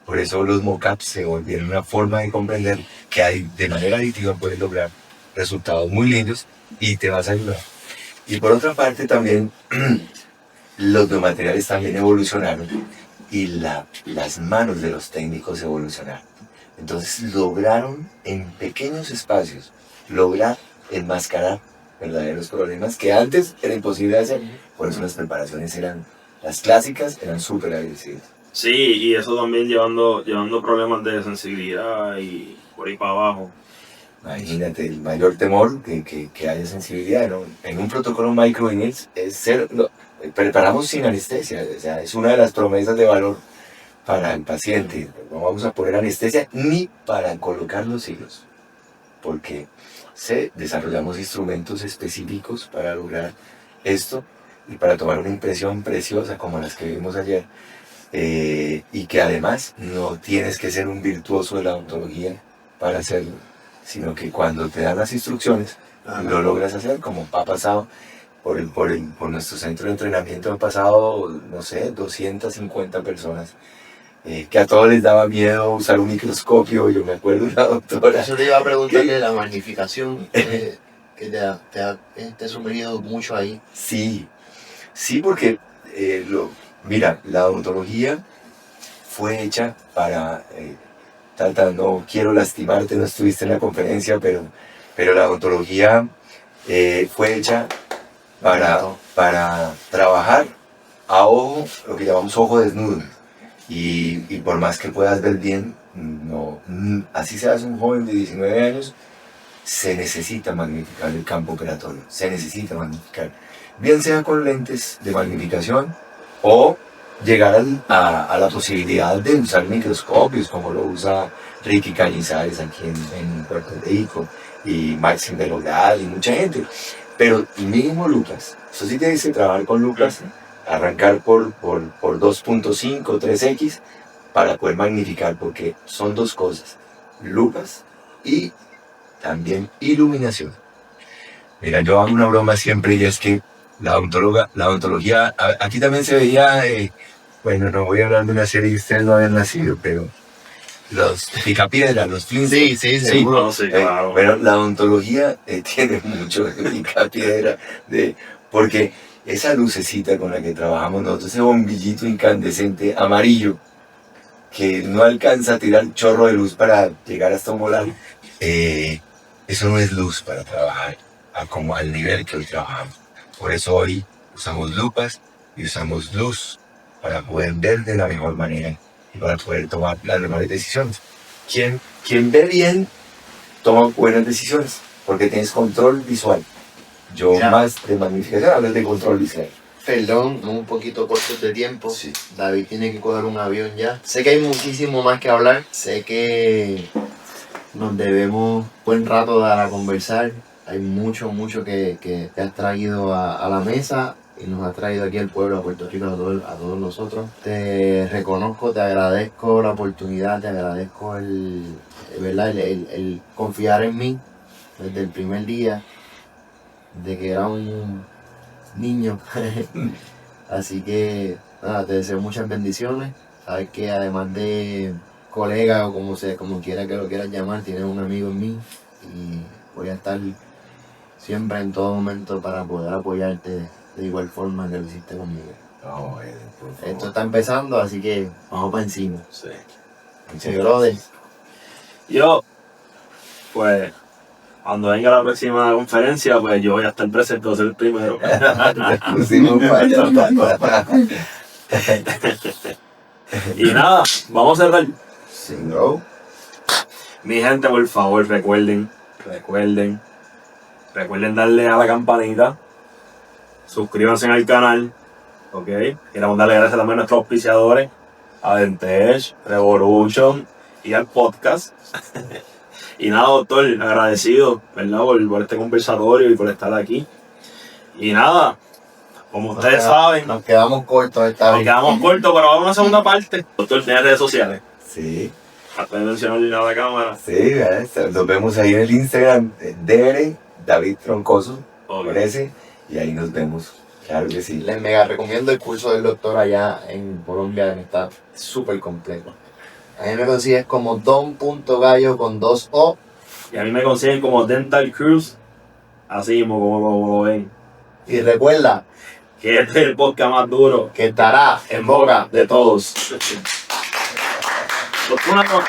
Por eso los mockups se volvieron una forma de comprender que de manera aditiva puedes lograr resultados muy lindos y te vas a ayudar. Y por otra parte también los biomateriales también evolucionaron y las manos de los técnicos evolucionaron. Entonces lograron en pequeños espacios enmascarar verdaderos problemas que antes era imposible de hacer. Por eso las preparaciones las clásicas eran súper agresivas. Sí, y eso también llevando problemas de sensibilidad y por ahí para abajo. Imagínate, el mayor temor que haya sensibilidad, ¿no? En un protocolo microveneers preparamos sin anestesia, o sea, es una de las promesas de valor para el paciente. No vamos a poner anestesia ni para colocar los hilos, porque desarrollamos instrumentos específicos para lograr esto y para tomar una impresión preciosa como las que vimos ayer. Y que además no tienes que ser un virtuoso de la odontología para hacerlo, sino que cuando te dan las instrucciones lo logras hacer, como ha pasado por nuestro centro de entrenamiento. Han pasado, no sé, 250 personas que a todos les daba miedo usar un microscopio. Yo me acuerdo de una doctora. Eso te iba a preguntar de la magnificación, que te ha sumergido mucho ahí. Sí, porque mira, la odontología fue hecha para, Tata, no quiero lastimarte, no estuviste en la conferencia, pero la odontología fue hecha para trabajar a ojo, lo que llamamos ojo desnudo. Y por más que puedas ver bien, así seas un joven de 19 años, se necesita magnificar el campo operatorio, se necesita magnificar. Bien sea con lentes de magnificación o llegar a la posibilidad de usar microscopios como lo usa Ricky Cañizares aquí en Puerto Rico y Maxim de Logral y mucha gente. Pero mínimo Lucas, eso sí tienes que trabajar con Lucas, arrancar por 2.5, 3X para poder magnificar, porque son dos cosas, Lucas y también iluminación. Mira, yo hago una broma siempre y es que la odontología, aquí también se veía, bueno, no voy a hablar de una serie que ustedes no habían nacido, pero los Picapiedra, los Flintstones. Sí, seguro. Sí, claro. Bueno, la odontología tiene mucho de Picapiedra, porque esa lucecita con la que trabajamos nosotros, ese bombillito incandescente amarillo, que no alcanza a tirar un chorro de luz para llegar hasta un volar, eso no es luz para trabajar como al nivel que hoy trabajamos. Por eso hoy usamos lupas y usamos luz para poder ver de la mejor manera y para poder tomar las mejores decisiones. Quien ve bien toma buenas decisiones porque tienes control visual. Yo más de magnificación hablo de control visual. Perdón, un poquito cortos de tiempo. Sí. David tiene que coger un avión ya. Sé que hay muchísimo más que hablar. Sé que nos debemos buen rato dar a conversar. Hay mucho que te has traído a la mesa y nos has traído aquí al pueblo, a Puerto Rico, a todos nosotros. Te reconozco, te agradezco la oportunidad, te agradezco el confiar en mí desde el primer día, de que era un niño. Así que nada, te deseo muchas bendiciones. Sabes que además de colega o como quiera que lo quieras llamar, tienes un amigo en mí y voy a estar siempre en todo momento para poder apoyarte de igual forma que lo hiciste conmigo. No, por favor. Esto está empezando, así que vamos para encima. Sí. Muchas gracias. Yo, pues, cuando venga la próxima conferencia, pues yo voy a estar presente, voy a ser el primero. Pusimos para- Y nada, vamos a cerrar. Sin go. Mi gente, por favor, recuerden darle a la campanita, suscríbanse al canal, ok. Queremos darle gracias también a nuestros auspiciadores, a Dentech, Revolution y al podcast. Y nada, doctor, agradecido, ¿verdad? Por este conversatorio y por estar aquí. Y nada, como ustedes saben, Nos quedamos cortos esta nos vez. quedamos cortos, pero vamos a una segunda parte. Doctor, ¿tiene redes sociales? Sí, Hasta de mencionarle a la cámara. sí, ¿verdad? Nos vemos ahí en el Instagram, DR David Troncoso, Ok. parece, y ahí nos vemos. Claro que sí. Les mega recomiendo el curso del doctor allá en Colombia, que está súper completo. A mí me consigues como don.gallo con 2 O. Y a mí me consiguen como Dental Cruise, así mismo como lo ven. Y recuerda Que este es el podcast más duro que estará en boca de todos. Doctor, una cosa,